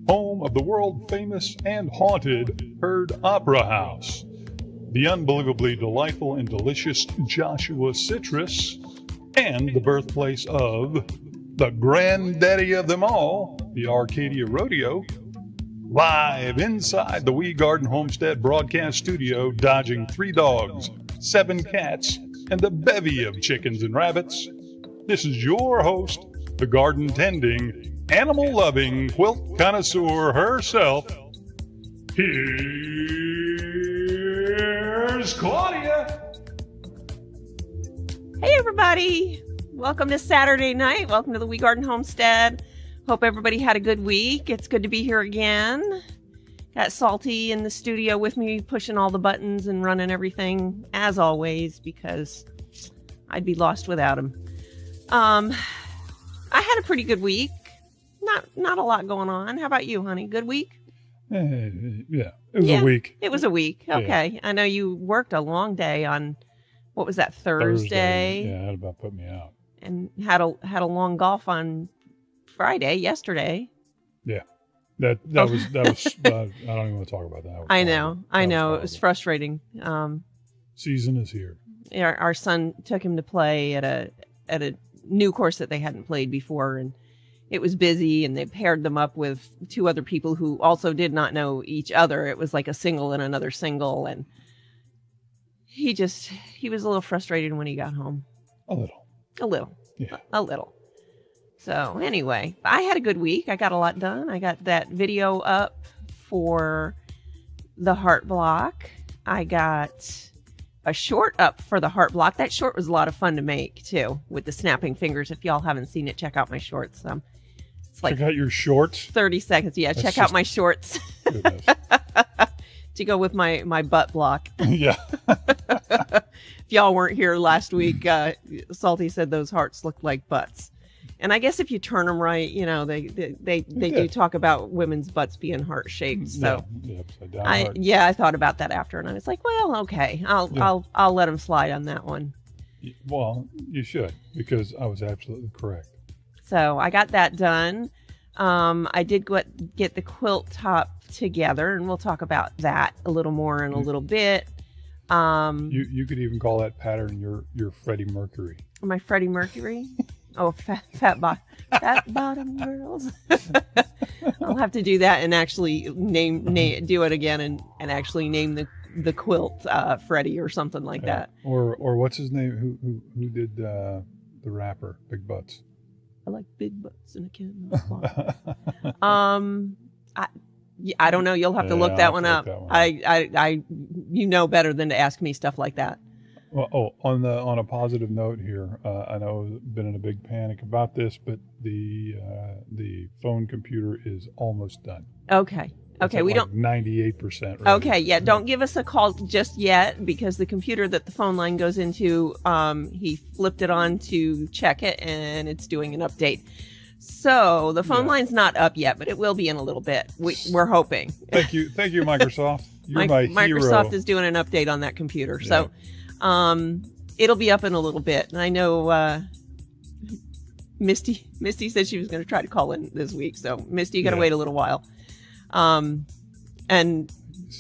home of the world-famous and haunted Heard Opera House, the unbelievably delightful and delicious Joshua Citrus, and the birthplace of the granddaddy of them all, the Arcadia Rodeo, live inside the Wee Garden Homestead broadcast studio, dodging 3 dogs, 7 cats, and a bevy of chickens and rabbits. This is your host, the garden-tending, animal-loving quilt connoisseur herself. Here's Claudia. Hey, everybody. Welcome to Saturday night. Welcome to the Wee Garden Homestead. Hope everybody had a good week. It's good to be here again. Got Salty in the studio with me, pushing all the buttons and running everything, as always, because I'd be lost without him. I had a pretty good week. Not a lot going on. How about you, honey? Good week? Yeah, it was a week. It was a week. Okay. Yeah. I know you worked a long day on, what was that, Thursday? Yeah, that about put me out. And had a long golf on Friday, yesterday. Yeah. That was I don't even want to talk about that. I know. It was frustrating. Season is here. Our son took him to play at a new course that they hadn't played before, and it was busy, and they paired them up with 2 other people who also did not know each other. It was like a single and another single, and he was a little frustrated when he got home. A little. Yeah. A little. So anyway, I had a good week. I got a lot done. I got that video up for the heart block. I got a short up for the heart block. That short was a lot of fun to make too, with the snapping fingers. If y'all haven't seen it, check out my shorts. It's like check out your shorts. 30 seconds. Yeah, check out my shorts. To go with my butt block. Yeah. If y'all weren't here last week, Salty said those hearts looked like butts. And I guess if you turn them right, you know, they do talk about women's butts being heart shaped. So yeah, upside down heart. I thought about that after, and I was like, well, okay, I'll let him slide on that one. Well, you should, because I was absolutely correct. So I got that done. I did get the quilt top together, and we'll talk about that a little more in a little bit. You could even call that pattern your Freddie Mercury. My Freddie Mercury? Oh, fat bottom girls. I'll have to do that and actually do it again and actually name the quilt Freddie or something like that. Or what's his name? Who did the rapper Big Butts? I like big butts and I can't. I don't know. You'll have to look that one up. I you know better than to ask me stuff like that. Well, on a positive note here, I know I've been in a big panic about this, but the phone computer is almost done. Okay. We don't 98%. Okay, yeah. Don't give us a call just yet, because the computer that the phone line goes into, he flipped it on to check it, and it's doing an update. So the phone line's not up yet, but it will be in a little bit. We're hoping. Thank you, Microsoft. You're my hero. Microsoft is doing an update on that computer, so it'll be up in a little bit. And I know Misty said she was going to try to call in this week, so Misty, you got to wait a little while. And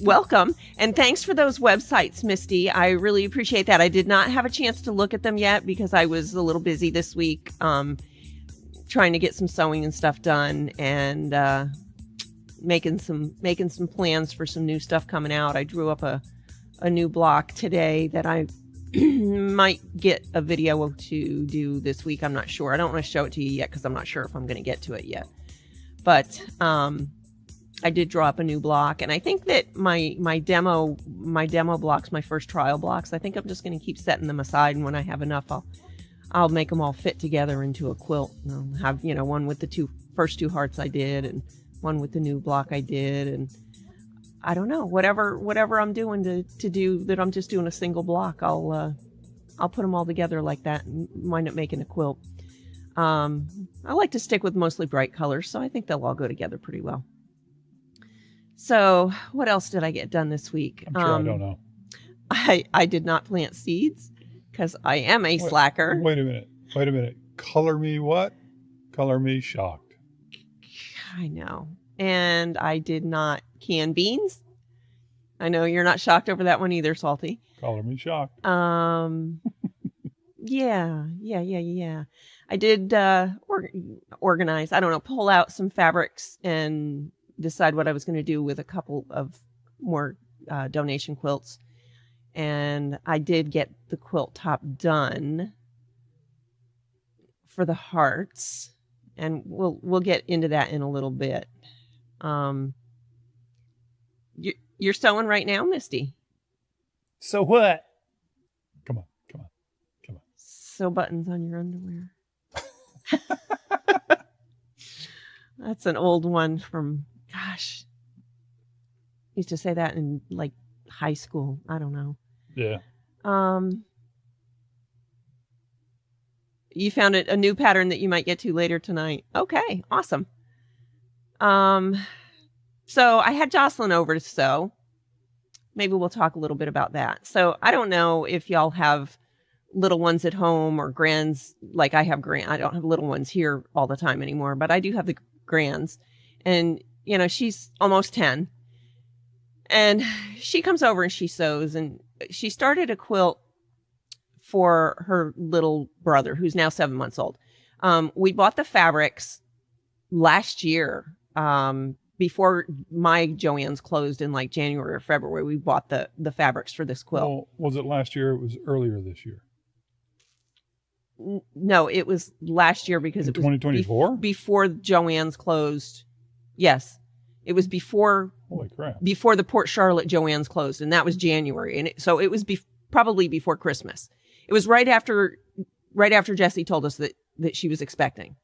welcome, and thanks for those websites, Misty. I really appreciate that. I did not have a chance to look at them yet because I was a little busy this week, trying to get some sewing and stuff done, and making some plans for some new stuff coming out. I drew up a new block today that I might get a video to do this week. I'm not sure. I don't want to show it to you yet because I'm not sure if I'm going to get to it yet. But I did draw up a new block, and I think that my demo blocks, my first trial blocks, I think I'm just going to keep setting them aside, and when I have enough, I'll make them all fit together into a quilt. And I'll have, one with the first 2 hearts I did, and one with the new block I did, and I don't know, whatever I'm doing to do that, I'm just doing a single block. I'll put them all together like that and wind up making a quilt. I like to stick with mostly bright colors, so I think they'll all go together pretty well. So what else did I get done this week? I'm sure I don't know. I did not plant seeds because I am a slacker. Wait a minute. Color me what? Color me shocked. I know. And I did not can beans. I know you're not shocked over that one either, Salty. Color me shocked. Yeah. I did organize, I don't know, pull out some fabrics and decide what I was going to do with a couple of more donation quilts. And I did get the quilt top done for the hearts. And we'll get into that in a little bit. You're sewing right now, Misty. So what? Come on. Sew buttons on your underwear. That's an old one from, gosh. Used to say that in like high school. I don't know. Yeah. You found a new pattern that you might get to later tonight. Okay, awesome. So I had Jocelyn over to sew. Maybe we'll talk a little bit about that. So I don't know if y'all have little ones at home or grands like I have. I don't have little ones here all the time anymore, but I do have the grands. And, you know, she's almost 10. And she comes over and she sews. And she started a quilt for her little brother, who's now 7 months old. We bought the fabrics last year. Before my Joann's closed in like January or February, we bought the fabrics for this quilt. Well, was it last year? It was earlier this year. No, it was last year because In it was 2024? Before Joann's closed. Yes, it was before. Holy crap! Before the Port Charlotte Joann's closed, and that was January, and so it was probably before Christmas. It was right after Jessie told us that she was expecting.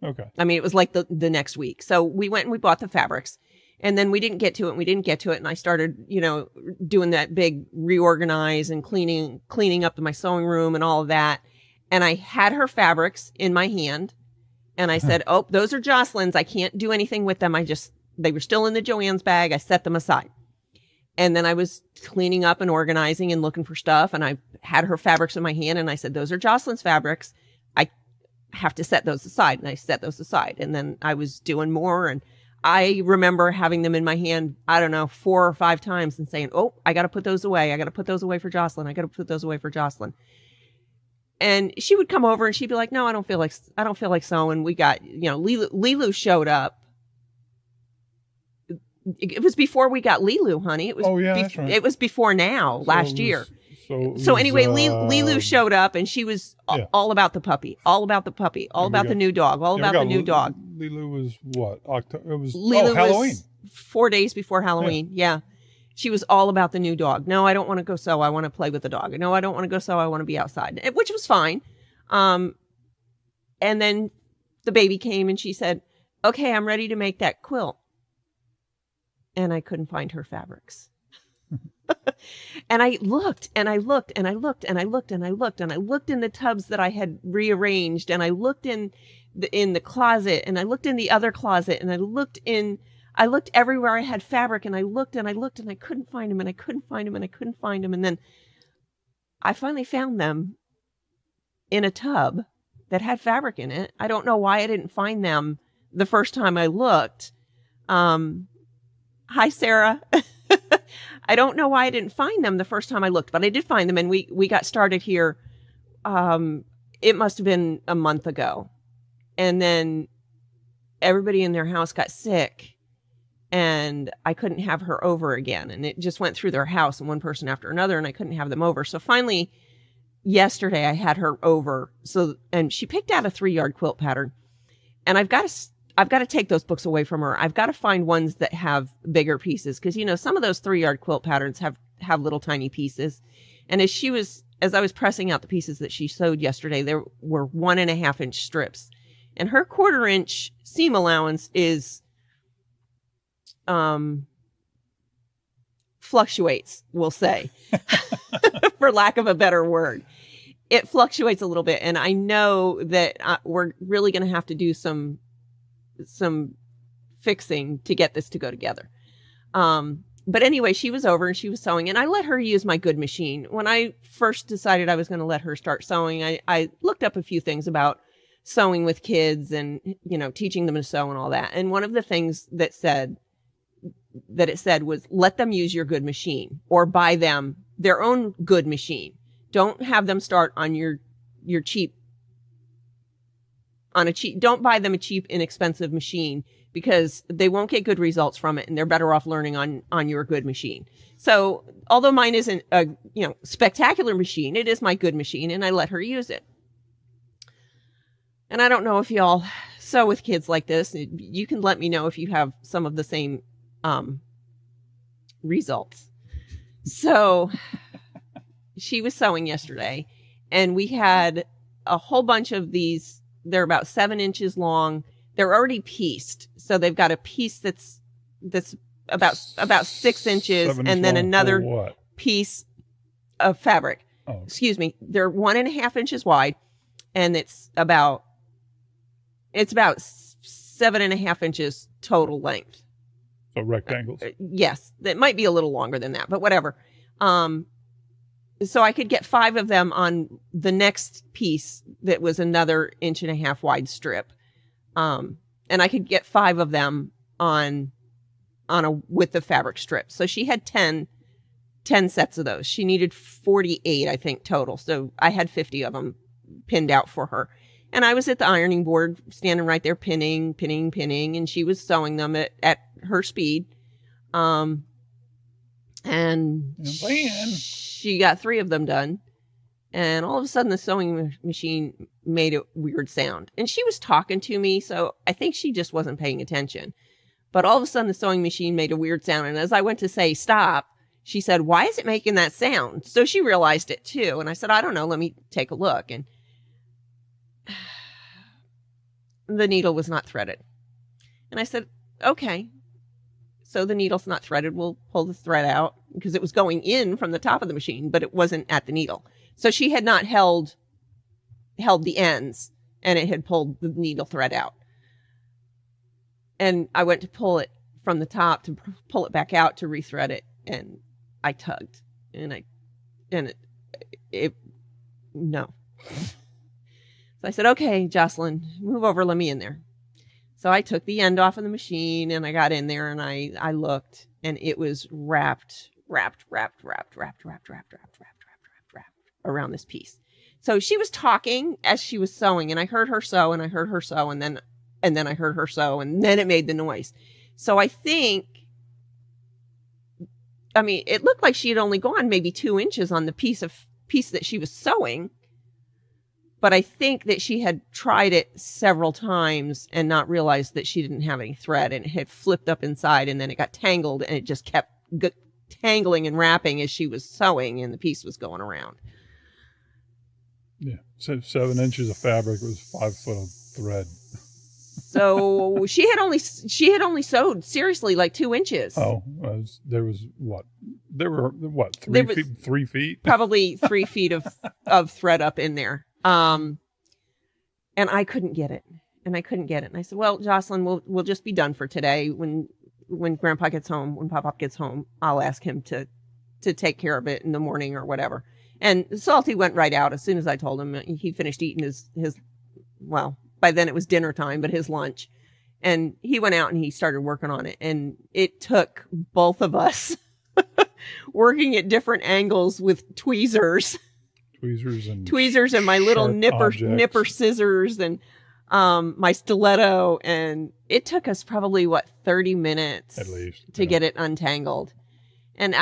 Okay. I mean, it was like the next week. So we went and we bought the fabrics, and then we didn't get to it. And I started, you know, doing that big reorganize and cleaning up my sewing room and all of that. And I had her fabrics in my hand, and I said, "Oh, those are Jocelyn's. I can't do anything with them. They were still in the Joann's bag. I set them aside." And then I was cleaning up and organizing and looking for stuff, and I had her fabrics in my hand, and I said, "Those are Jocelyn's fabrics. I have to set those aside." And I set those aside. And then I was doing more. And I remember having them in my hand, I don't know, 4 or 5 times and saying, "Oh, I got to put those away. I got to put those away for Jocelyn. I got to put those away for Jocelyn." And she would come over and she'd be like, "No, I don't feel like sewing." We got, you know, Lilu showed up. It was before we got Lilu, honey. It was, that's right. It was before now, last year. So anyway, Lilu showed up, and she was all about the puppy, all about the new dog, all about the new dog. Lilu was what? October? It was Halloween. Was 4 days before Halloween. Yeah. She was all about the new dog. "No, I don't want to go sew. I want to play with the dog. No, I don't want to go sew. I want to be outside," which was fine. And then the baby came, and she said, "Okay, I'm ready to make that quilt." And I couldn't find her fabrics. And I looked and I looked and I looked and I looked and I looked and I looked in the tubs that I had rearranged, and I looked in the closet, and I looked in the other closet, and I looked everywhere I had fabric, and I looked and I looked and I couldn't find them, and I couldn't find them, and I couldn't find them. And then I finally found them in a tub that had fabric in it. I don't know why I didn't find them the first time I looked. Hi, Sarah. I don't know why I didn't find them the first time I looked, but I did find them, and we got started here. It must have been a month ago. And then everybody in their house got sick, and I couldn't have her over again. And it just went through their house, and one person after another, and I couldn't have them over. So finally, yesterday I had her over. And she picked out a 3-yard quilt pattern, and I've got to take those books away from her. I've got to find ones that have bigger pieces, because, you know, some of those 3-yard quilt patterns have little tiny pieces. And as I was pressing out the pieces that she sewed yesterday, there were 1.5-inch strips, and her 1/4-inch seam allowance is fluctuates, we'll say, for lack of a better word. It fluctuates a little bit, and I know that we're really going to have to do some fixing to get this to go together. But anyway, she was over and she was sewing, and I let her use my good machine. When I first decided I was going to let her start sewing, I looked up a few things about sewing with kids and, teaching them to sew and all that. And one of the things that it said was, let them use your good machine or buy them their own good machine. Don't have them start on your cheap, don't buy them a cheap, inexpensive machine, because they won't get good results from it, and they're better off learning on your good machine. So although mine isn't a, spectacular machine, it is my good machine, and I let her use it. And I don't know if y'all sew with kids like this. You can let me know if you have some of the same results. So she was sewing yesterday, and we had a whole bunch of these. They're about 7 inches long. They're already pieced. So they've got a piece that's about 6 inches, and then another piece of fabric. Oh. Excuse me. They're 1.5 inches wide, and it's about 7.5 inches total length. So rectangles. Yes, that might be a little longer than that, but whatever. So I could get 5 of them on the next piece that was another 1.5 inch wide strip. And I could get 5 of them with the fabric strip. So she had 10 sets of those. She needed 48, I think, total. So I had 50 of them pinned out for her. And I was at the ironing board, standing right there, pinning, and she was sewing them at her speed. And she got 3 of them done. And all of a sudden the sewing machine made a weird sound. And she was talking to me, so I think she just wasn't paying attention. But all of a sudden the sewing machine made a weird sound. And as I went to say stop, she said, "Why is it making that sound?" So she realized it too. And I said, "I don't know, let me take a look." And the needle was not threaded. And I said, "Okay. So the needle's not threaded. We'll pull the thread out," because it was going in from the top of the machine, but it wasn't at the needle. So she had not held the ends, and it had pulled the needle thread out. And I went to pull it from the top to pull it back out to rethread it, and I tugged, and no. So I said, "Okay, Jocelyn, move over, let me in there." So I took the end off of the machine, and I got in there, and I looked, and it was wrapped around this piece. So she was talking as she was sewing, and I heard her sew, and I heard her sew, and then I heard her sew, and then it made the noise. So I think, it looked like she had only gone maybe 2 inches on the piece that she was sewing. But I think that she had tried it several times and not realized that she didn't have any thread, and it had flipped up inside, and then it got tangled, and it just kept tangling and wrapping as she was sewing, and the piece was going around. Yeah. So 7 inches of fabric was 5 foot of thread. So she had only sewed seriously like 2 inches. Oh, there was what? There were what? 3 feet? 3 feet? Probably 3 feet of thread up in there. And I couldn't get it. And I said, "Well, Jocelyn, we'll just be done for today. When Grandpa gets home, when Pop gets home, I'll ask him to take care of it in the morning or whatever." And Salty went right out as soon as I told him. He finished eating his well, by then it was dinner time, but his lunch. And he went out and he started working on it. And it took both of us working at different angles with tweezers and my little nipper scissors and my stiletto, and it took us probably 30 minutes at least to get it untangled. And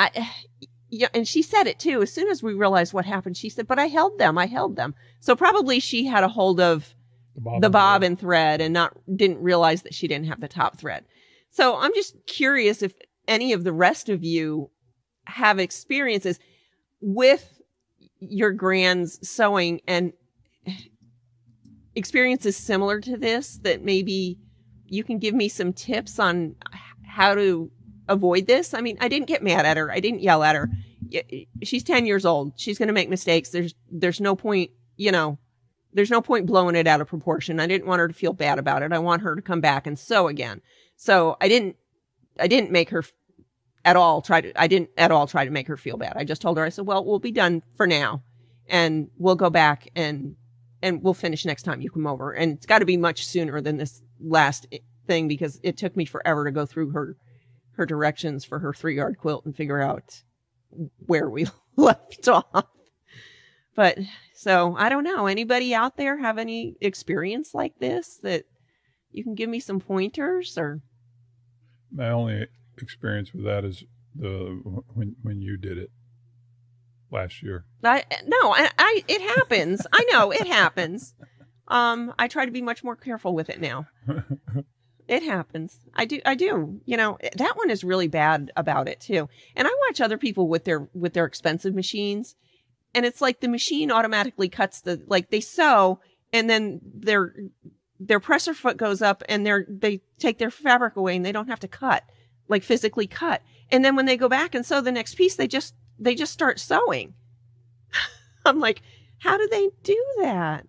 and she said it too. As soon as we realized what happened, she said, "But I held them. So probably she had a hold of the bobbin thread and didn't realize that she didn't have the top thread. So I'm just curious if any of the rest of you have experiences with your grands sewing and experiences similar to this, that maybe you can give me some tips on how to avoid this. I mean, I didn't get mad at her. I didn't yell at her. She's 10 years old. She's going to make mistakes. There's no point, there's no point blowing it out of proportion. I didn't want her to feel bad about it. I want her to come back and sew again. So I didn't make her I didn't at all try to make her feel bad. I just told her, I said, "Well, we'll be done for now, and we'll go back and and we'll finish next time you come over. And it's got to be much sooner than this last thing, because it took me forever to go through her directions for her 3-yard quilt and figure out where we left off. But so I don't know. Anybody out there have any experience like this that you can give me some pointers? Or My only experience with that is when you did it last year. It happens. I know it happens. I try to be much more careful with it now. It happens. I do. You know, that one is really bad about it too. And I watch other people with their expensive machines, and it's like the machine automatically cuts they sew, and then their presser foot goes up, and they take their fabric away, and they don't have to physically cut. And then when they go back and sew the next piece, they just start sewing. I'm like, how do they do that?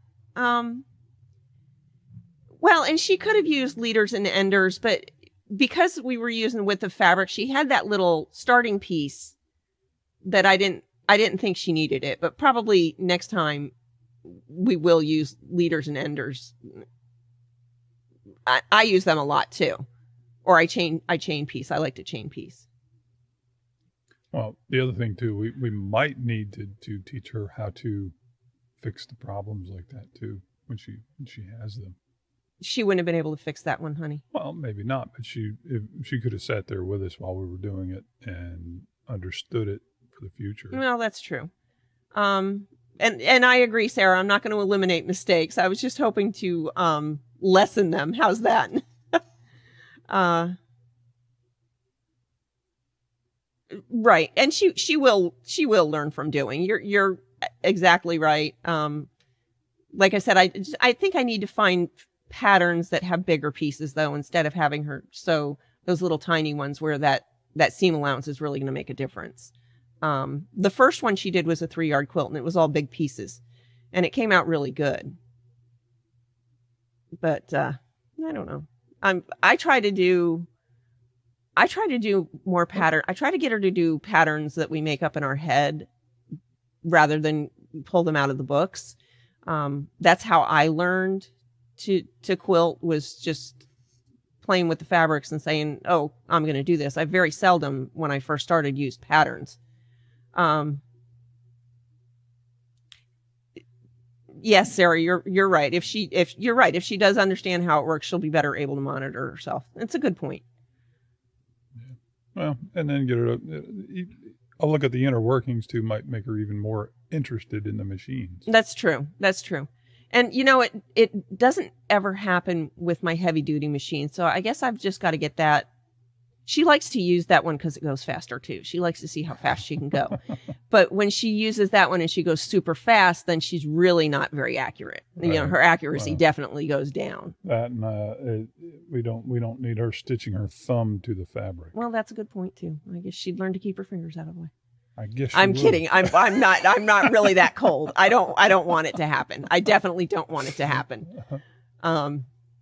Well, and she could have used leaders and enders, but because we were using width of fabric, she had that little starting piece that I didn't think she needed it, but probably next time we will use leaders and enders. I use them a lot too. Or I chain piece. I like to chain piece. Well, the other thing too, we might need to teach her how to fix the problems like that too when she has them. She wouldn't have been able to fix that one, honey. Well, maybe not, but if she could have sat there with us while we were doing it and understood it for the future. Well, that's true. And I agree, Sarah. I'm not going to eliminate mistakes. I was just hoping to lessen them. How's that? Right. And she will learn from doing. You're exactly right. Like I said, I think I need to find patterns that have bigger pieces though, instead of having her sew those little tiny ones where that seam allowance is really going to make a difference. The first one she did was a 3-yard quilt, and it was all big pieces, and it came out really good. But I don't know. I try to do more pattern. I try to get her to do patterns that we make up in our head rather than pull them out of the books. That's how I learned to quilt, was just playing with the fabrics and saying, oh, I'm going to do this. I very seldom, when I first started, used patterns. Yes, Sarah, you're right. If she does understand how it works, she'll be better able to monitor herself. It's a good point. Yeah. Well, and then get her a look at the inner workings too might make her even more interested in the machines. That's true. And you know, it doesn't ever happen with my heavy duty machine. So I guess I've just got to get that. She likes to use that one because it goes faster too. She likes to see how fast she can go. But when she uses that one and she goes super fast, then she's really not very accurate. Right. You know, her accuracy definitely goes down. That and we don't need her stitching her thumb to the fabric. Well, that's a good point too. I guess she'd learn to keep her fingers out of the way. I guess I'm kidding. I'm not really that cold. I don't want it to happen. I definitely don't want it to happen.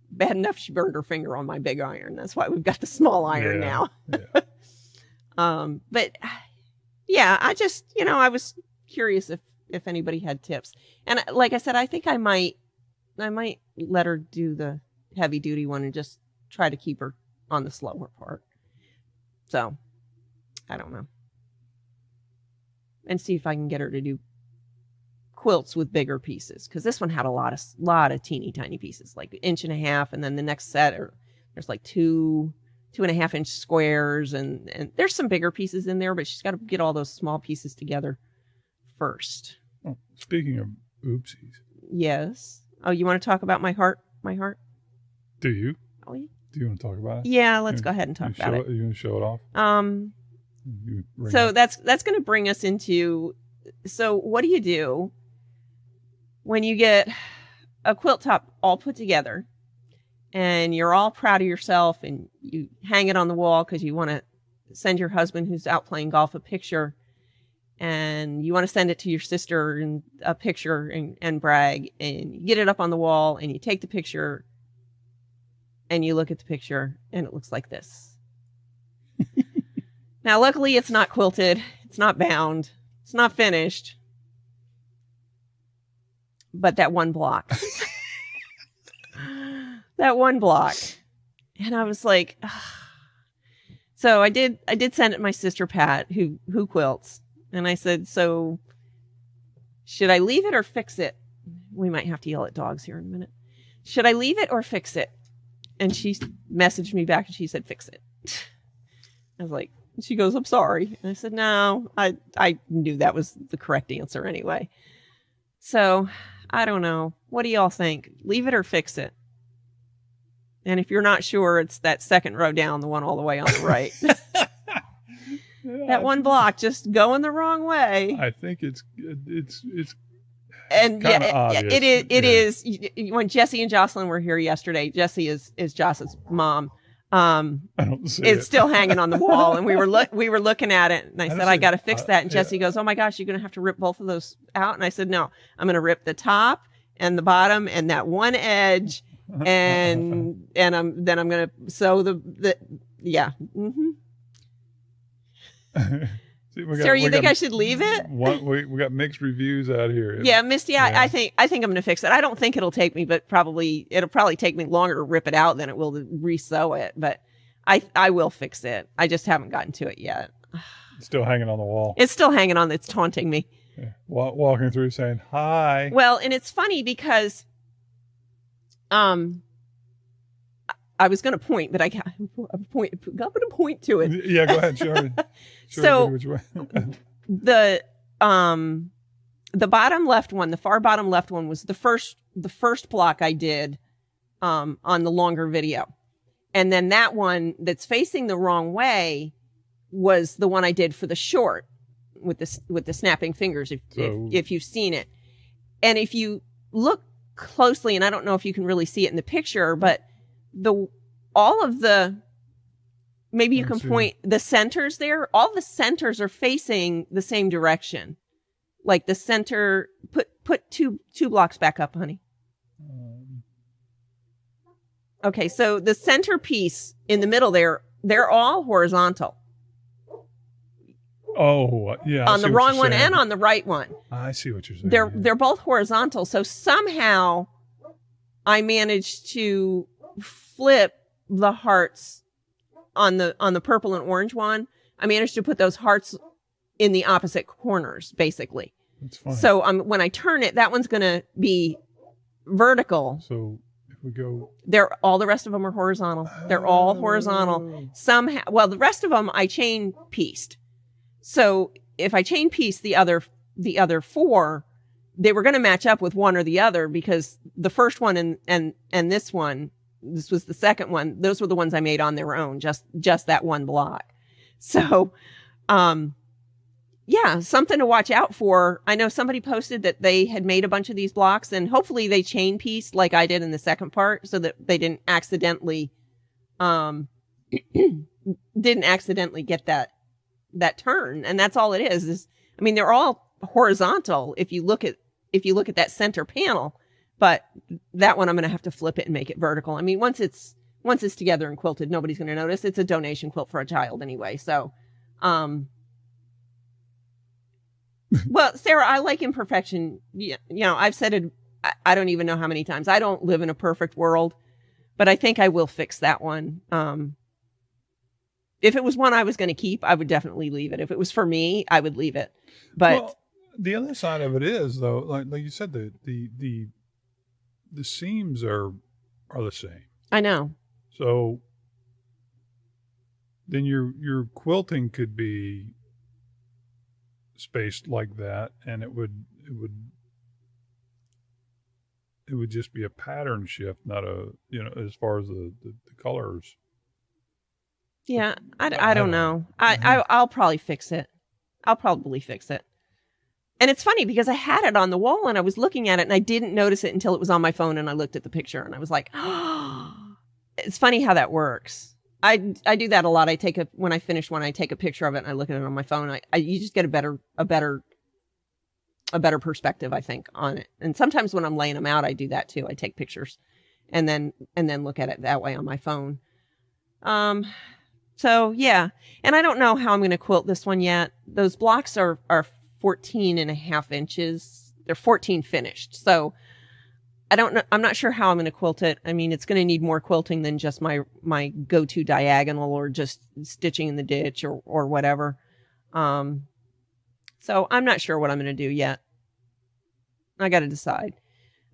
Bad enough she burned her finger on my big iron. That's why we've got the small iron now. Yeah. But yeah, I just, I was curious if anybody had tips. And like I said, I think I might let her do the heavy duty one and just try to keep her on the slower part. So I don't know. And see if I can get her to do quilts with bigger pieces, because this one had a lot of teeny tiny pieces, like 1.5 inches, and then the next set there's like 2.5 inch squares, and there's some bigger pieces in there, but she's got to get all those small pieces together first. Oh, speaking of oopsies. Yes. Oh, you want to talk about my heart? Do you? Oh, yeah. Do you want to talk about it? Yeah, let's go ahead and talk about it. You want to show it off? So that's going to bring us into, so what do you do when you get a quilt top all put together and you're all proud of yourself and you hang it on the wall because you want to send your husband who's out playing golf a picture, and you want to send it to your sister and a picture and brag, and you get it up on the wall and you take the picture and you look at the picture and it looks like this. Now, luckily, it's not quilted. It's not bound. It's not finished. but that one block. That one block. And I was like, ugh. So I did send it to my sister Pat, who quilts. And I said, so should I leave it or fix it? We might have to yell at dogs here in a minute. Should I leave it or fix it? And she messaged me back and she said, fix it. I was like, she goes, I'm sorry. And I said, no, I knew that was the correct answer anyway. So I don't know. What do y'all think? Leave it or fix it? And if you're not sure, it's that second row down, the one all the way on the right. That one block just going the wrong way. I think it's and yeah, obvious. it is. When Jesse and Jocelyn were here yesterday, Jesse is Joss's mom. I don't see it's still hanging on the wall, and we were looking at it, and I said, I got to fix that. And Jesse goes, oh my gosh, you're going to have to rip both of those out. And I said, no, I'm going to rip the top and the bottom and that one edge, and I'm going to sew the yeah. Mm-hmm. See, Sarah, you think I should leave it? We got mixed reviews out here. Yeah, Misty, yeah. I think I'm going to fix it. I don't think it'll take me, but it'll probably take me longer to rip it out than it will to re-sew it. But I will fix it. I just haven't gotten to it yet. It's still hanging on the wall. It's still hanging on. It's taunting me. Yeah. Walking through saying hi. Well, and it's funny because, I was going to point, but I'm going to point to it. Yeah, go ahead. Sure. So the bottom left one, the far bottom left one was the first block I did on the longer video. And then that one that's facing the wrong way was the one I did for the short with the snapping fingers, if you've seen it. And if you look closely, and I don't know if you can really see it in the picture, but maybe you can point the centers there. All the centers are facing the same direction. Like the center, put two blocks back up, honey. Okay, so the center piece in the middle there, they're all horizontal. Oh, yeah. On the wrong one and on the right one. I see what you're saying. They're both horizontal. So somehow I managed to flip the hearts on the purple and orange one. I managed to put those hearts in the opposite corners, basically. That's fine. So when I turn it, that one's going to be vertical. So if we go, all the rest of them are horizontal. They're all horizontal. Somehow, well, the rest of them I chain pieced. So if I chain piece the other four, they were going to match up with one or the other, because the first one and this one, this was the second one. Those were the ones I made on their own, just that one block. So, yeah, something to watch out for. I know somebody posted that they had made a bunch of these blocks, and hopefully they chain pieced like I did in the second part, so that they didn't accidentally get that turn. And that's all it is I mean, they're all horizontal if you look at that center panel, but that one I'm going to have to flip it and make it vertical. I mean, once it's together and quilted, nobody's going to notice. It's a donation quilt for a child anyway. So, well, Sarah, I like imperfection. You know, I've said it, I don't even know how many times. I don't live in a perfect world, but I think I will fix that one. If it was one I was going to keep, I would definitely leave it. If it was for me, I would leave it. But the other side of it is, though, like you said, the seams are the same. I know. So then your quilting could be spaced like that, and it would just be a pattern shift, not as far as the colors. Yeah, I don't know. I'll probably fix it. I'll probably fix it. And it's funny because I had it on the wall and I was looking at it and I didn't notice it until it was on my phone and I looked at the picture and I was like, oh, it's funny how that works. I do that a lot. When I finish one, I take a picture of it and I look at it on my phone. You just get a better perspective, I think, on it. And sometimes when I'm laying them out, I do that too. I take pictures and then look at it that way on my phone. So yeah. And I don't know how I'm going to quilt this one yet. Those blocks are 14 and a half inches. They're 14 finished. So I don't know. I'm not sure how I'm going to quilt it. I mean, it's going to need more quilting than just my go-to diagonal or just stitching in the ditch or whatever. So I'm not sure what I'm going to do yet. I got to decide.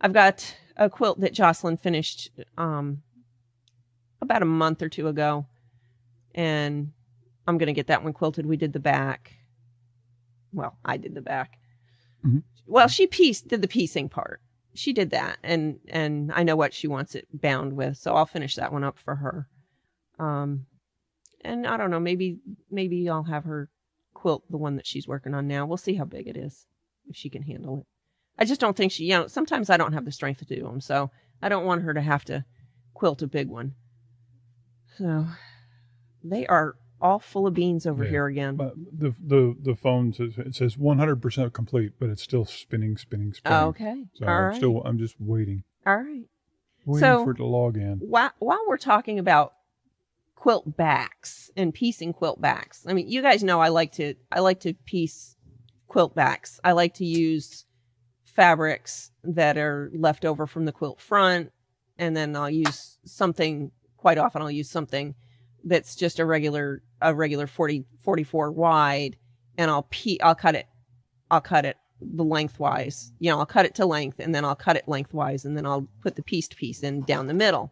I've got a quilt that Jocelyn finished about a month or two ago, and I'm going to get that one quilted. We did the back. Well, I did the back. Mm-hmm. Well, she did the piecing part. She did that, and I know what she wants it bound with, so I'll finish that one up for her. And I don't know, maybe I'll have her quilt the one that she's working on now. We'll see how big it is, if she can handle it. I just don't think sometimes I don't have the strength to do them, so I don't want her to have to quilt a big one. So they are all full of beans over here again. But the phone says 100% complete, but it's still spinning. Oh, okay. So all right. I'm just waiting. All right. Waiting for it to log in. While we're talking about quilt backs and piecing quilt backs, I mean, you guys know I like to piece quilt backs. I like to use fabrics that are left over from the quilt front, and then I'll use something. Quite often, I'll use something that's just a regular 44 wide, and I'll cut it the lengthwise. I'll cut it to length, and then I'll cut it lengthwise, and then I'll put the pieced piece in down the middle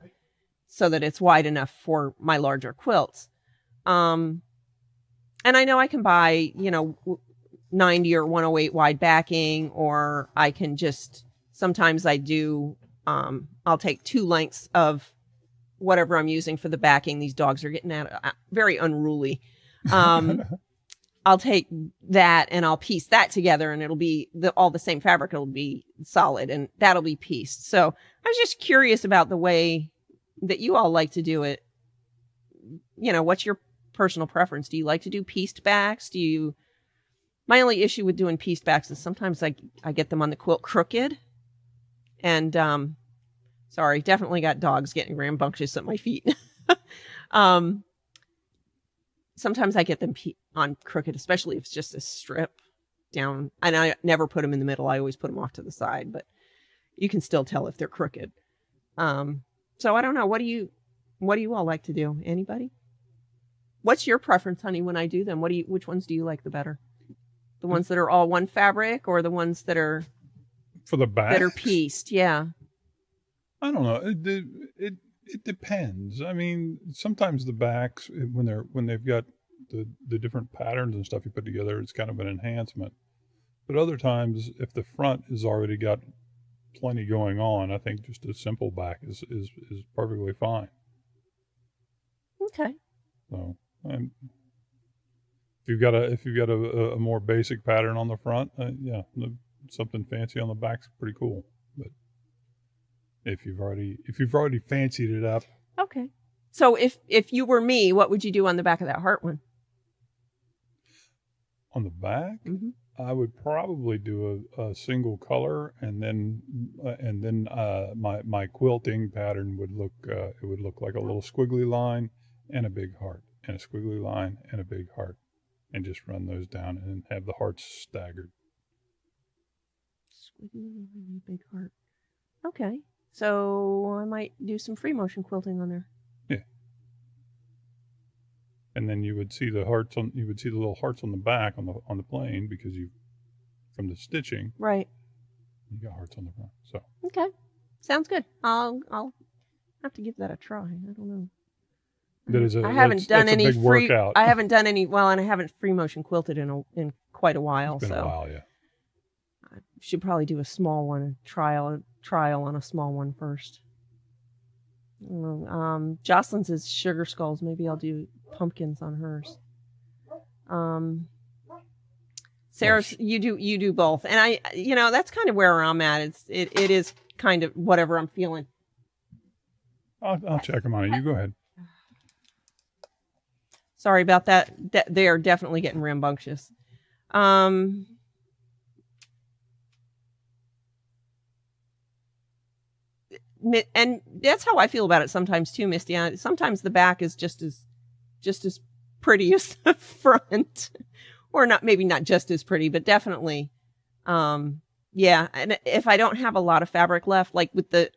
so that it's wide enough for my larger quilts. And I know I can buy, 90 or 108 wide backing, or I can sometimes I do, I'll take 2 lengths of whatever I'm using for the backing. These dogs are getting very unruly. I'll take that and I'll piece that together, and it'll be all the same fabric. It'll be solid, and that'll be pieced. So I was just curious about the way that you all like to do it. What's your personal preference? Do you like to do pieced backs? My only issue with doing pieced backs is sometimes I get them on the quilt crooked, and sorry, definitely got dogs getting rambunctious at my feet. Sometimes I get them on crooked, especially if it's just a strip down. And I never put them in the middle. I always put them off to the side, but you can still tell if they're crooked. So I don't know. What do you all like to do? Anybody? What's your preference, honey, when I do them? Which ones do you like the better? The ones that are all one fabric, or the ones that are for the back that are pieced? Yeah. I don't know. It depends. I mean, sometimes the backs, when they've got the different patterns and stuff you put together, it's kind of an enhancement. But other times, if the front has already got plenty going on, I think just a simple back is perfectly fine. Okay. So, if you've got a more basic pattern on the front, something fancy on the back's pretty cool. But if you've already fancied it up. Okay. So if you were me, what would you do on the back of that heart one? On the back, mm-hmm. I would probably do a single color, and then my quilting pattern would look like a little squiggly line and a big heart, and a squiggly line and a big heart, and just run those down and have the hearts staggered. Squiggly line, big heart. Okay. So I might do some free motion quilting on there. Yeah. And then you would see the little hearts on the back on the plane, because from the stitching. Right. You got hearts on the front. So. Okay. Sounds good. I'll have to give that a try. I don't know. I haven't done any free workout. I haven't done any, and I haven't free motion quilted in quite a while. It's been a while, yeah. I should probably do a small one, a trial on a small one first. Jocelyn's is sugar skulls. Maybe I'll do pumpkins on hers. Sarah's, you do both, and that's kind of where I'm at. It is kind of whatever I'm feeling. I'll check them on it. You go ahead. Sorry about that. They are definitely getting rambunctious. And that's how I feel about it sometimes too, Misty. Sometimes the back is just as pretty as the front, or maybe not just as pretty, but definitely Yeah, and if I don't have a lot of fabric left, like with the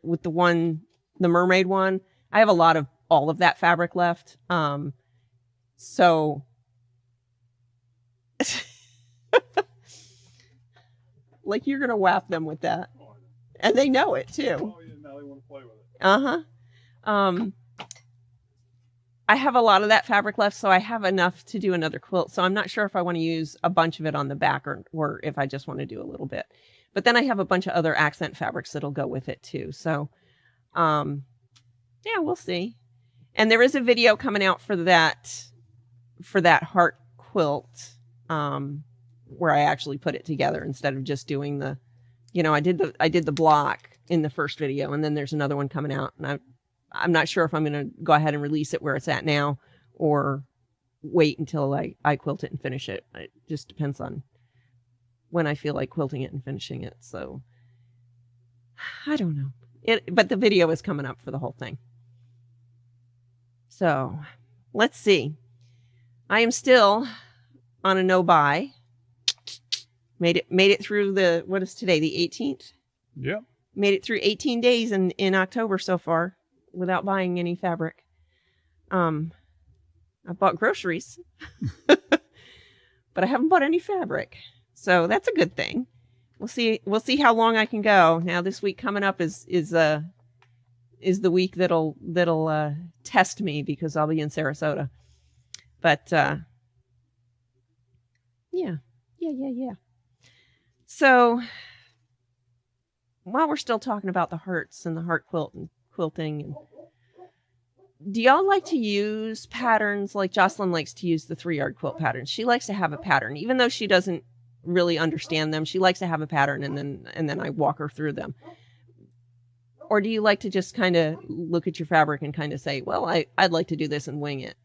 mermaid one, I have a lot of all of that fabric left. So like you're gonna whap them with that, and they know it too. Oh yeah, now they want to play with it. I have a lot of that fabric left, so I have enough to do another quilt. So I'm not sure if I want to use a bunch of it on the back or if I just want to do a little bit. But then I have a bunch of other accent fabrics that'll go with it too. So, yeah, we'll see. And there is a video coming out for that heart quilt, where I actually put it together instead of just doing the, I did the block in the first video, and then there's another one coming out, and I'm not sure if I'm going to go ahead and release it where it's at now or wait until I quilt it and finish it. It just depends on when I feel like quilting it and finishing it. So I don't know but the video is coming up for the whole thing. So let's see. I am still on a no buy. Made it through what is today? The 18th. Yep. Made it through 18 days in October so far without buying any fabric. I bought groceries, but I haven't bought any fabric. So that's a good thing. We'll see how long I can go. Now this week coming up is the week that'll test me because I'll be in Sarasota. But yeah. So while we're still talking about the hearts and the heart quilt and quilting, do y'all like to use patterns? Like Jocelyn likes to use the 3-yard quilt patterns. She likes to have a pattern, even though she doesn't really understand them. She likes to have a pattern, and then I walk her through them. Or do you like to just kind of look at your fabric and kind of say, well, I'd like to do this and wing it?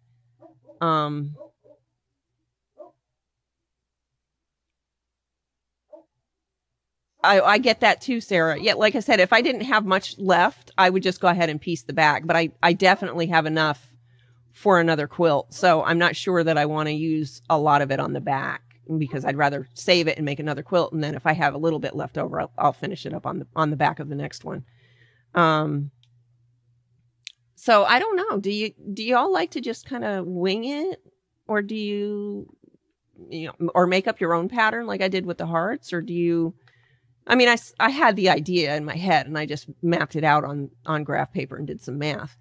I get that too, Sarah. Yeah, like I said, if I didn't have much left, I would just go ahead and piece the back. But I definitely have enough for another quilt. So I'm not sure that I want to use a lot of it on the back because I'd rather save it and make another quilt. And then if I have a little bit left over, I'll finish it up on the back of the next one. So I don't know. Do y'all like to just kind of wing it, or do you or make up your own pattern like I did with the hearts, or do you? I mean, I had the idea in my head and I just mapped it out on graph paper and did some math.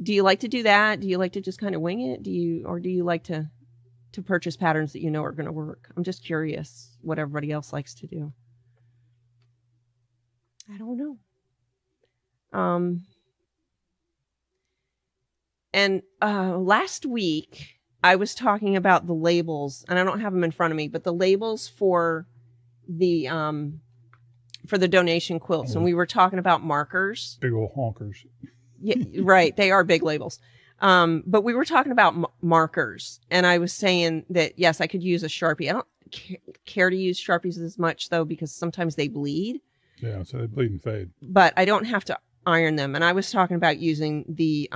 Do you like to do that? Do you like to just kind of wing it? Do you like to purchase patterns that are going to work? I'm just curious what everybody else likes to do. I don't know. And last week I was talking about the labels, and I don't have them in front of me, but the labels for the donation quilts, and we were talking about markers. Big old honkers. Yeah, right. They are big labels. But we were talking about markers, and I was saying that, yes, I could use a Sharpie. I don't care to use Sharpies as much, though, because sometimes they bleed. Yeah, so they bleed and fade. But I don't have to iron them. And I was talking about using the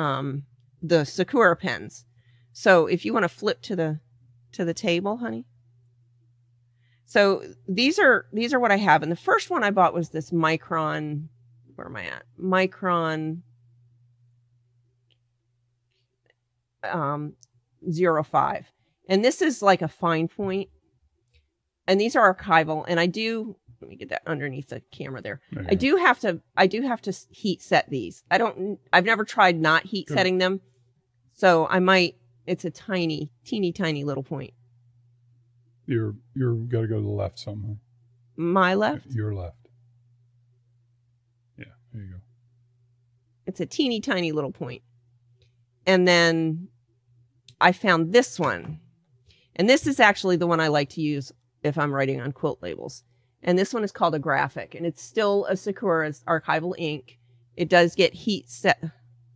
Sakura pens. So if you want to flip to the table, honey. So these are what I have. And the first one I bought was this Micron. Where am I at? Micron 05. And this is like a fine point. And these are archival. And let me get that underneath the camera there. Okay. I do have to heat set these. I've never tried not heat setting them. So I might. It's a teeny tiny little point. You're got to go to the left somehow. My left? Your left. Yeah, there you go. It's a teeny tiny little point. And then I found this one. And this is actually the one I like to use if I'm writing on quilt labels. And this one is called a graphic. And it's still a Sakura's archival ink. It does get heat set.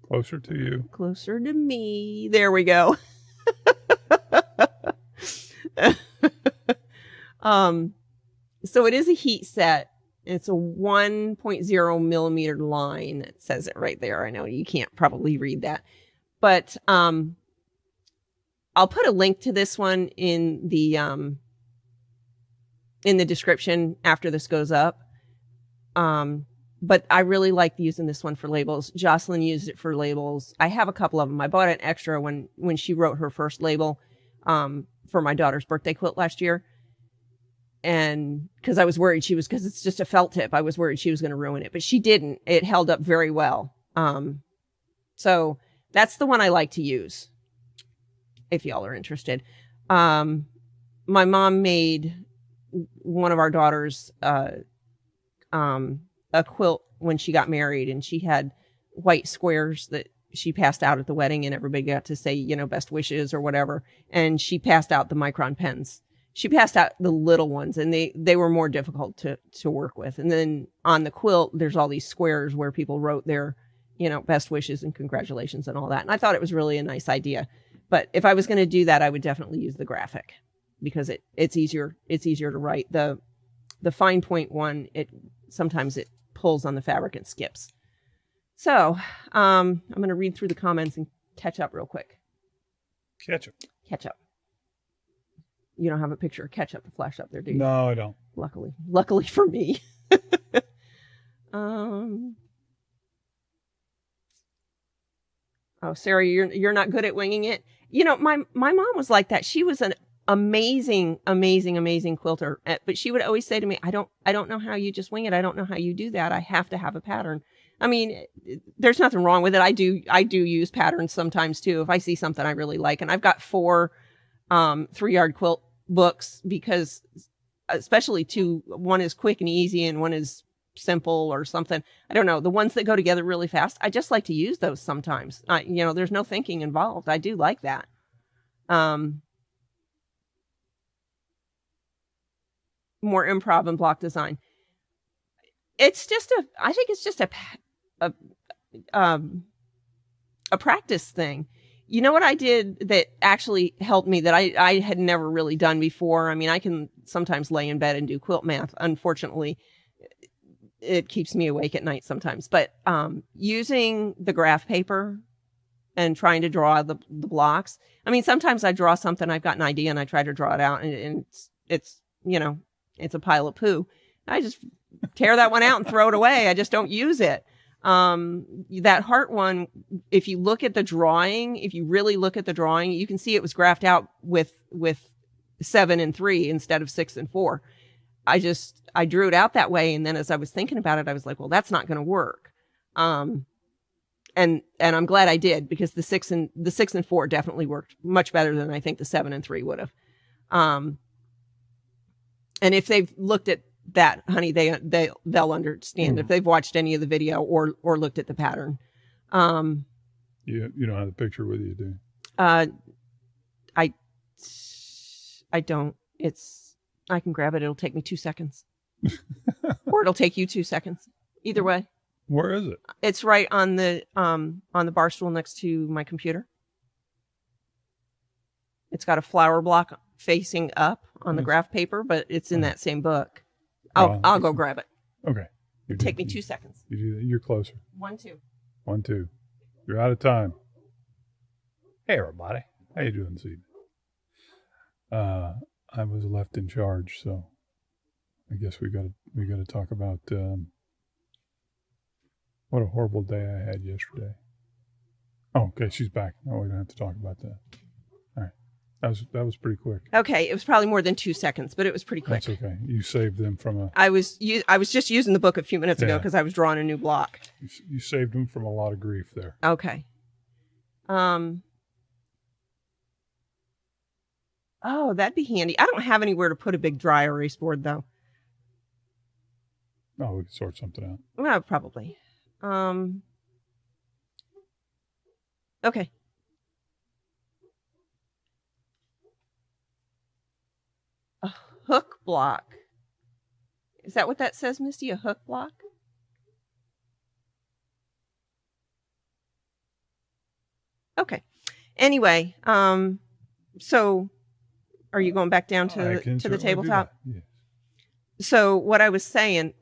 Closer to you. Closer to me. There we go. So it is a heat set. It's a 1.0 millimeter line. It says it right there. I know you can't probably read that, but I'll put a link to this one in the description after this goes up. But I really liked using this one for labels. Jocelyn used it for labels. I have a couple of them. I bought an extra when she wrote her first label for my daughter's birthday quilt last year. And because I was worried because it's just a felt tip, I was worried she was going to ruin it, but she didn't. It held up very well. So that's the one I like to use if y'all are interested. My mom made one of our daughters a quilt when she got married, and she had white squares that she passed out at the wedding, and everybody got to say, best wishes or whatever. And she passed out the micron pens. She passed out the little ones, and they were more difficult to work with. And then on the quilt, there's all these squares where people wrote their, best wishes and congratulations and all that. And I thought it was really a nice idea. But if I was going to do that, I would definitely use the graphic because it's easier to write. The fine point one, sometimes it pulls on the fabric and skips. So I'm going to read through the comments and catch up real quick. Ketchup. Ketchup. You don't have a picture of ketchup to flash up there, do you? No, I don't. Luckily for me. Oh, Sarah, you're not good at winging it. My mom was like that. She was an amazing quilter, but she would always say to me, I don't know how you just wing it. I don't know how you do that. I have to have a pattern. I mean, there's nothing wrong with it. I do use patterns sometimes too. If I see something I really like, and I've got 4 3-yard quilt books because especially 2, one is quick and easy and one is simple or something. I don't know. The ones that go together really fast, I just like to use those sometimes. There's no thinking involved. I do like that. More improv and block design. I think it's just a practice thing. You know what I did that actually helped me that I had never really done before? I mean, I can sometimes lay in bed and do quilt math. Unfortunately, it keeps me awake at night sometimes. But using the graph paper and trying to draw the blocks. I mean, sometimes I draw something, I've got an idea, and I try to draw it out, and it's a pile of poo. I just tear that one out and throw it away. I just don't use it. That heart one, if you look at the drawing, if you really look at the drawing, you can see it was graphed out with 7 and 3 instead of 6 and 4. I drew it out that way. And then as I was thinking about it, I was like, well, that's not going to work. And I'm glad I did because the 6 and 4 definitely worked much better than I think the 7 and 3 would have. And if they've looked at that, honey, they'll understand if they've watched any of the video or looked at the pattern. You don't have the picture with you, do you? I don't. I can grab it. It'll take me 2 seconds, or it'll take you 2 seconds. Either way. Where is it? It's right on the bar stool next to my computer. It's got a flower block facing up on the graph paper, but it's in that same book. I'll go grab it. Okay. Take me 2 seconds. You do that. You're closer. 1, 2. 1, 2. You're out of time. Hey, everybody. How you doing this evening? I was left in charge, so I guess we got to talk about what a horrible day I had yesterday. Oh, okay, she's back. No, we don't have to talk about that. All right, that was pretty quick. Okay, it was probably more than 2 seconds, but it was pretty quick. That's okay. You saved them from a. I was just using the book a few minutes ago because I was drawing a new block. You saved them from a lot of grief there. Okay. Oh, that'd be handy. I don't have anywhere to put a big dry erase board though. Oh, we can sort something out. Well, probably. Okay. A hook block. Is that what that says, Misty? A hook block? Okay. Anyway, so are you going back down to the tabletop? Yes. So what I was saying,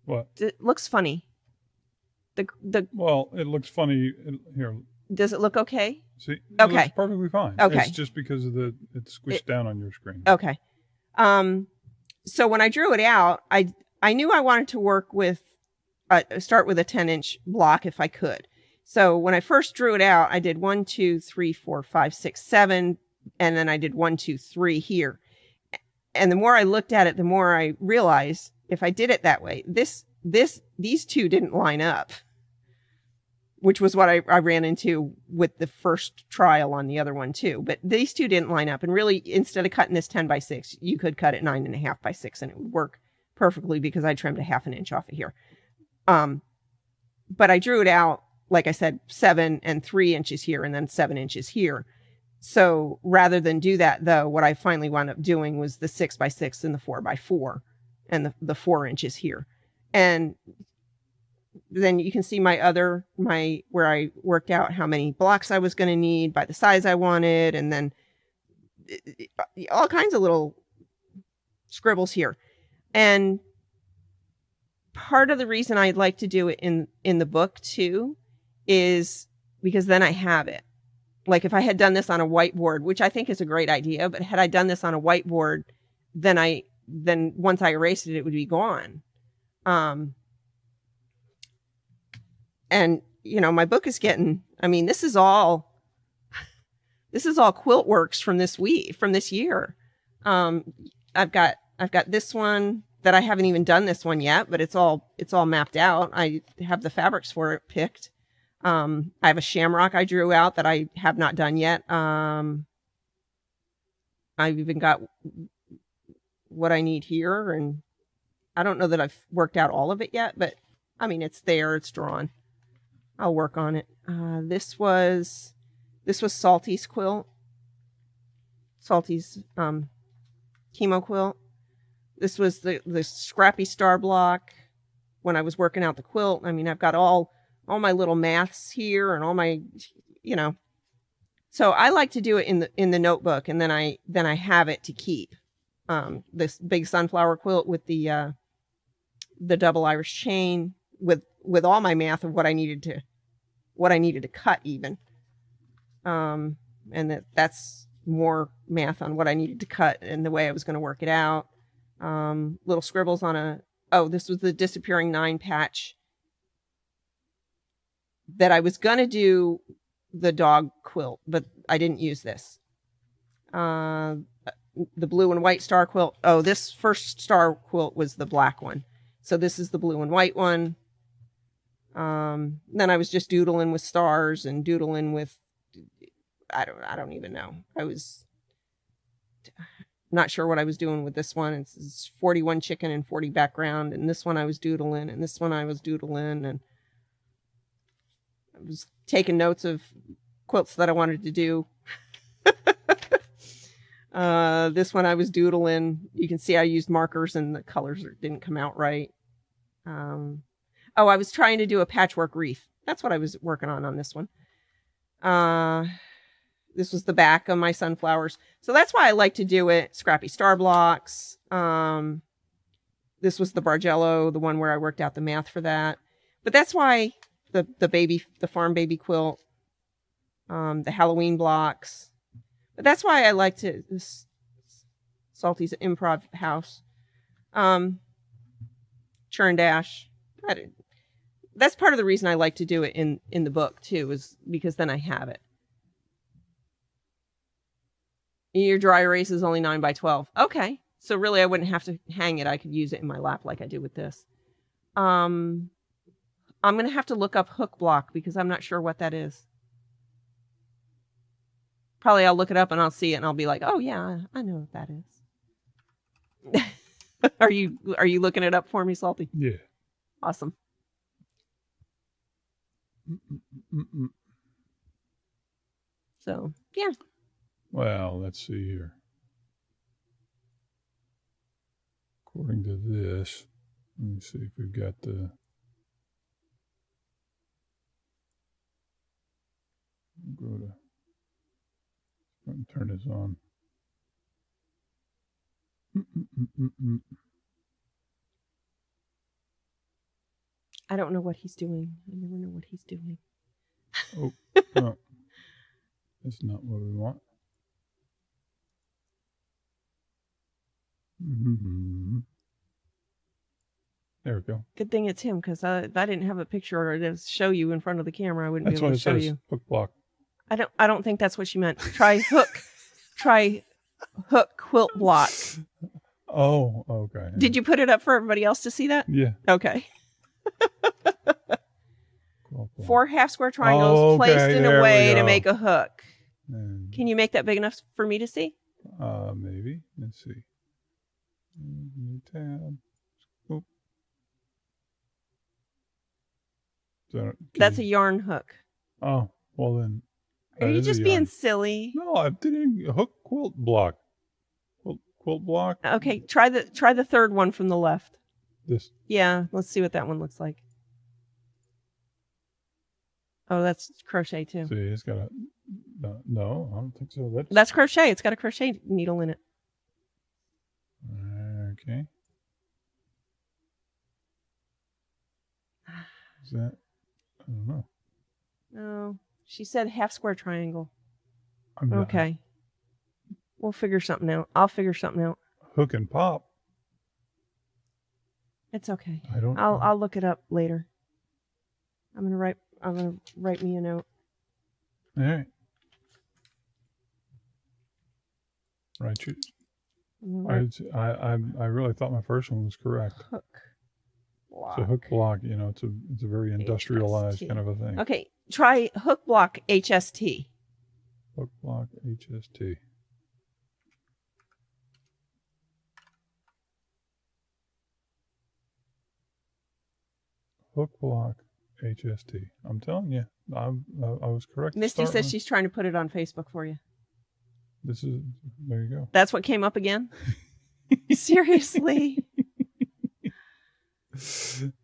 What? It looks funny. Well, it looks funny here. Does it look okay? See, it Okay. looks perfectly fine. Okay. It's just because of it's squished down on your screen. Okay. So when I drew it out, I knew I wanted to work with, start with a 10-inch block if I could. So when I first drew it out, I did 1, 2, 3, 4, 5, 6, 7, and then I did 1, 2, 3 here. And the more I looked at it, the more I realized if I did it that way, these two didn't line up, which was what I ran into with the first trial on the other one too. But these two didn't line up. And really, instead of cutting this 10 by 6, you could cut it 9.5 by 6 and it would work perfectly because I trimmed a 1/2 inch off of here. But I drew it out, like I said, 7 and 3 inches here and then 7 inches here. So rather than do that, though, what I finally wound up doing was the 6 by 6 and the 4 by 4 and the 4 inches here. And then you can see where I worked out how many blocks I was going to need by the size I wanted. And then all kinds of little scribbles here. And part of the reason I'd like to do it in the book too is because then I have it. Like if I had done this on a whiteboard, which I think is a great idea, but had I done this on a whiteboard, then once I erased it, it would be gone. And my book is getting, this is all quilt works from this year. I've got this one that I haven't even done this one yet, but it's all mapped out. I have the fabrics for it picked. I have a shamrock I drew out that I have not done yet. I've even got what I need here, and I don't know that I've worked out all of it yet, but it's there, it's drawn. I'll work on it. This was Salty's quilt. Salty's chemo quilt. This was the scrappy star block when I was working out the quilt. I've got all my little maths here and all my, So I like to do it in the notebook, and then I have it to keep. This big sunflower quilt with the double Irish chain with all my math of what I needed to cut even. And that's more math on what I needed to cut and the way I was going to work it out. Little scribbles on this was the disappearing 9 patch that I was going to do the dog quilt, but I didn't use this. The blue and white star quilt. Oh, this first star quilt was the black one. So this is the blue and white one. Then I was just doodling with stars and doodling with, I don't even know. I was not sure what I was doing with this one. It's 41 chicken and 40 background. And this one I was doodling, and this one I was doodling, and I was taking notes of quilts that I wanted to do. This one I was doodling. You can see I used markers and the colors didn't come out right. I was trying to do a patchwork wreath. That's what I was working on this one. This was the back of my sunflowers. So that's why I like to do it. Scrappy star blocks. This was the Bargello, the one where I worked out the math for that. But that's why the farm baby quilt, the Halloween blocks. But that's why I like this Salty's Improv House. Churn Dash. That's part of the reason I like to do it in the book too, is because then I have it. Your dry erase is only 9 by 12. Okay. So really I wouldn't have to hang it. I could use it in my lap like I do with this. I'm going to have to look up hook block because I'm not sure what that is. Probably I'll look it up and I'll see it and I'll be like, oh yeah, I know what that is. Are you looking it up for me, Salty? Yeah. Awesome. So, yeah. Well, let's see here. According to this, let me see if we've got the... Go to... Turn this on. I don't know what he's doing. I never know what he's doing. Oh, no. That's not what we want. There we go. Good thing it's him, because if I didn't have a picture or to show you in front of the camera, I wouldn't That's be able what to it show says. you. Hook block. I don't think that's what she meant. Try hook quilt block. Oh, okay. Did you put it up for everybody else to see that? Yeah. Okay. Quilt block. 4 half square triangles placed in there a we way to go. make a hook. And, Can you make that big enough for me to see? maybe. Let's see. New tab. Oop. That's a yarn hook. Oh, well then. Are that you is a just yarn. being silly? No, I didn't. Hook quilt block. Quilt block. Okay, try the third one from the left. This. Yeah, let's see what that one looks like. Oh, that's crochet too. See, it's got a. No, I don't think so. That's crochet. It's got a crochet needle in it. Okay. Is that? I don't know. No, she said half square triangle. I'm Okay. We'll figure something out. I'll figure something out. Hook and pop. It's okay. I don't. I'll look it up later. I'm gonna write me a note. All right. Right. I'm gonna write I really thought my first one was correct. hook block. So hook block, it's a very industrialized HST. kind of a thing. Okay, try hook block HST. Hook block HST. Hook block HST. I'm telling you, I was correct. Misty says she's trying to put it on Facebook for you. This is, there you go. That's what came up again? Seriously?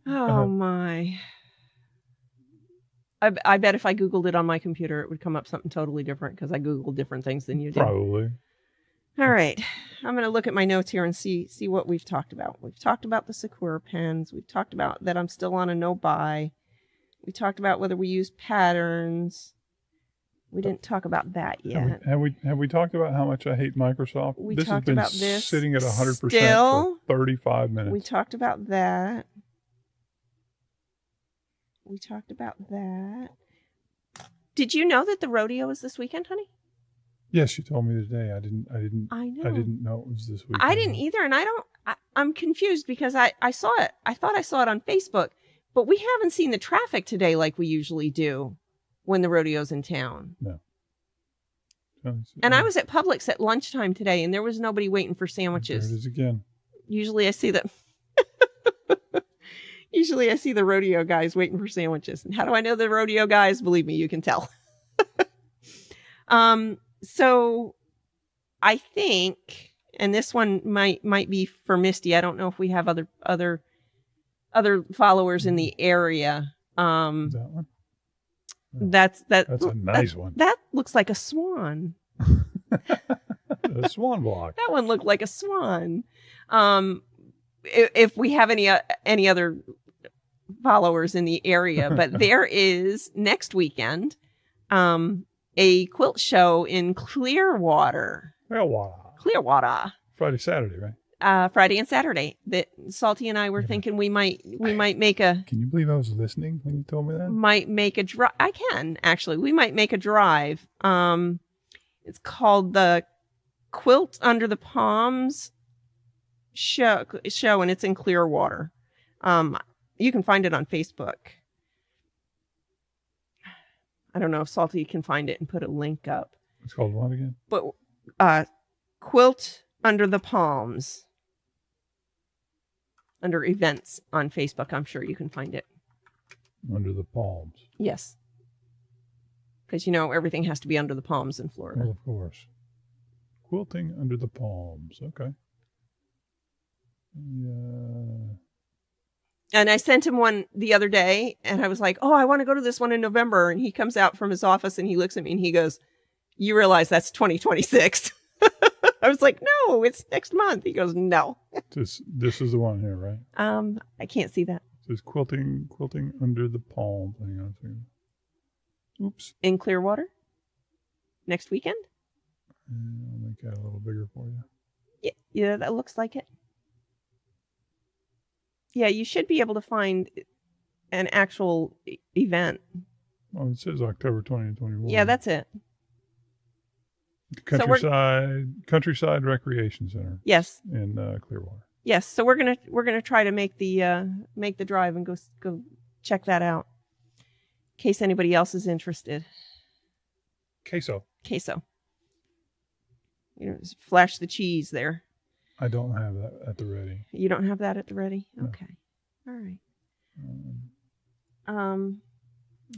Oh my. I bet if I Googled it on my computer, it would come up something totally different, because I Googled different things than you did. Probably. All right. I'm going to look at my notes here and see what we've talked about. We've talked about the Sakura pens. We've talked about that I'm still on a no buy. We talked about whether we use patterns. We didn't talk about that yet. Have we talked about how much I hate Microsoft? We this talked has been about this. sitting at 100% Still, for 35 minutes. we talked about that. We talked about that. Did you know that the rodeo is this weekend, honey? Yes, you told me today. I didn't I know. I didn't know it was this weekend. I didn't either, and I'm confused because I saw it. I thought I saw it on Facebook, but we haven't seen the traffic today like we usually do when the rodeo's in town. No. And I was at Publix at lunchtime today, and there was nobody waiting for There sandwiches. it is again. Usually I see the rodeo guys waiting for sandwiches. And how do I know the rodeo guys? Believe me, you can tell. So I think, and this one might be for Misty. I don't know if we have other followers in the area. Is that one? That's a nice one. That looks like a swan. A swan block. That one looked like a swan. If we have any other followers in the area, but there is next weekend a quilt show in Clearwater. Clearwater. Friday, Saturday, right? Friday and Saturday. That Salty and I were thinking we might make a. Can you believe I was listening when you told me that? Might make a drive. I can actually. We might make a drive. It's called the Quilt Under the Palms show, and it's in Clearwater. You can find it on Facebook. I don't know if Salty can find it and put a link up. It's called what again? But Quilt Under the Palms. Under events on Facebook, I'm sure you can find it. Under the palms. Yes. Because, everything has to be under the palms in Florida. Well, of course. Quilting under the palms. Okay. Yeah. And I sent him one the other day, and I was like, oh, I want to go to this one in November. And he comes out from his office, and he looks at me, and he goes, you realize that's 2026. I was like, no, it's next month. He goes, no. This is the one here, right? I can't see that. It says quilting under the palms. Hang on a second. Oops. In Clearwater? Next weekend? I'll make that a little bigger for you. Yeah, that looks like it. Yeah, you should be able to find an actual event. Oh, it says October 2021. Yeah, that's it. Countryside Recreation Center Yes. in Clearwater. Yes. So we're gonna try to make the drive and go check that out. In case anybody else is interested. Queso. Just flash the cheese there. I don't have that at the ready. You don't have that at the ready? No. Okay. All right.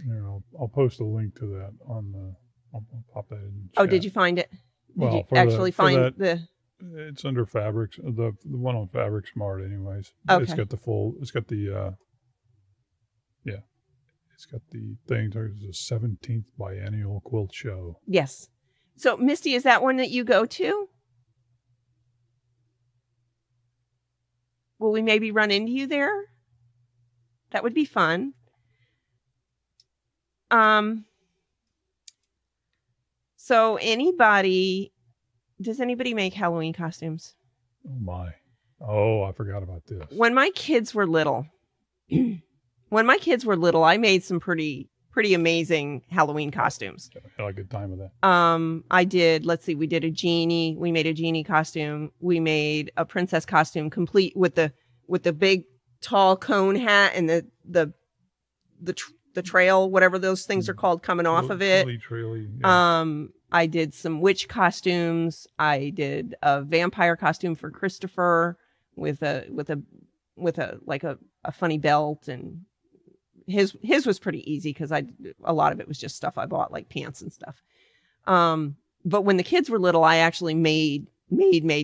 Here, I'll post a link to that on the. I'll pop that in. Oh, chat. did you find it? Well, did you actually find the? It's under Fabrics. The one on Fabric Smart, anyways. Okay. It's got the full. It's got the. Yeah, it's got the thing. It's the 17th biennial quilt show. Yes. So, Misty, is that one that you go to? Will we maybe run into you there? That would be fun. So does anybody make Halloween costumes? Oh my. Oh, I forgot about this. When my kids were little, I made some pretty amazing Halloween costumes. I had a good time with that. I did, we did a genie. We made a genie costume. We made a princess costume complete with the big tall cone hat and the trail, whatever those things are called, coming off of it. Yeah. I did some witch costumes. I did a vampire costume for Christopher with a funny belt, and his was pretty easy because a lot of it was just stuff I bought, like pants and stuff. But when the kids were little, I actually made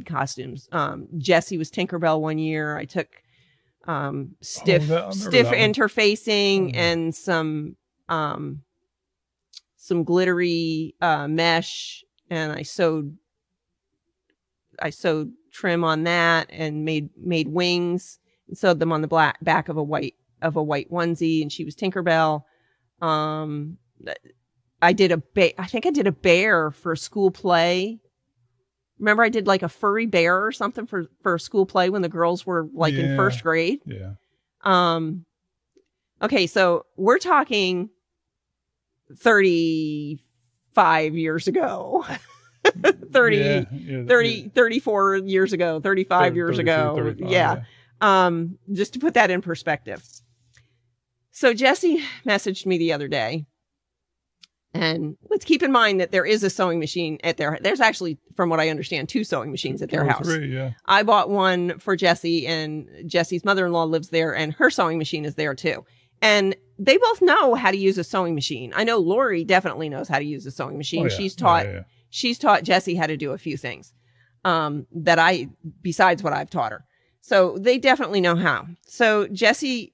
costumes. Jessie was Tinkerbell one year. I took stiff interfacing and some glittery mesh, and I sewed trim on that and made wings and sewed them on the back of a white onesie, and she was Tinkerbell. I think I did a bear for a school play. Remember, I did like a furry bear or something for a school play when the girls were in first grade. Yeah. Okay, so we're talking 35 years ago. 34 years ago, 35 years ago. 35, yeah. Just to put that in perspective. So Jessie messaged me the other day, and let's keep in mind that there is a sewing machine there's actually, from what I understand, 2 sewing machines at their house. 3, yeah. I bought one for Jessie, and Jessie's mother-in-law lives there, and her sewing machine is there too. And they both know how to use a sewing machine. I know Lori definitely knows how to use a sewing machine. Oh, yeah. She's taught Jessie how to do a few things besides what I've taught her. So they definitely know how. So Jessie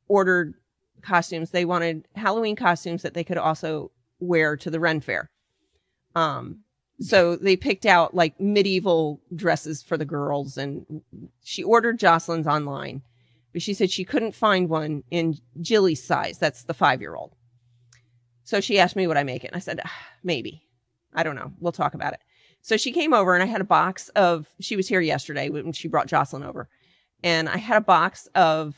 ordered costumes. They wanted Halloween costumes that they could also wear to the Ren Fair. So they picked out like medieval dresses for the girls, and she ordered Jocelyn's online, but she said she couldn't find one in Jilly's size. That's the 5-year-old. So she asked me would I make it. And I said, maybe. I don't know. We'll talk about it. So she came over, and I had a box of, she was here yesterday when she brought Jocelyn over, and I had a box of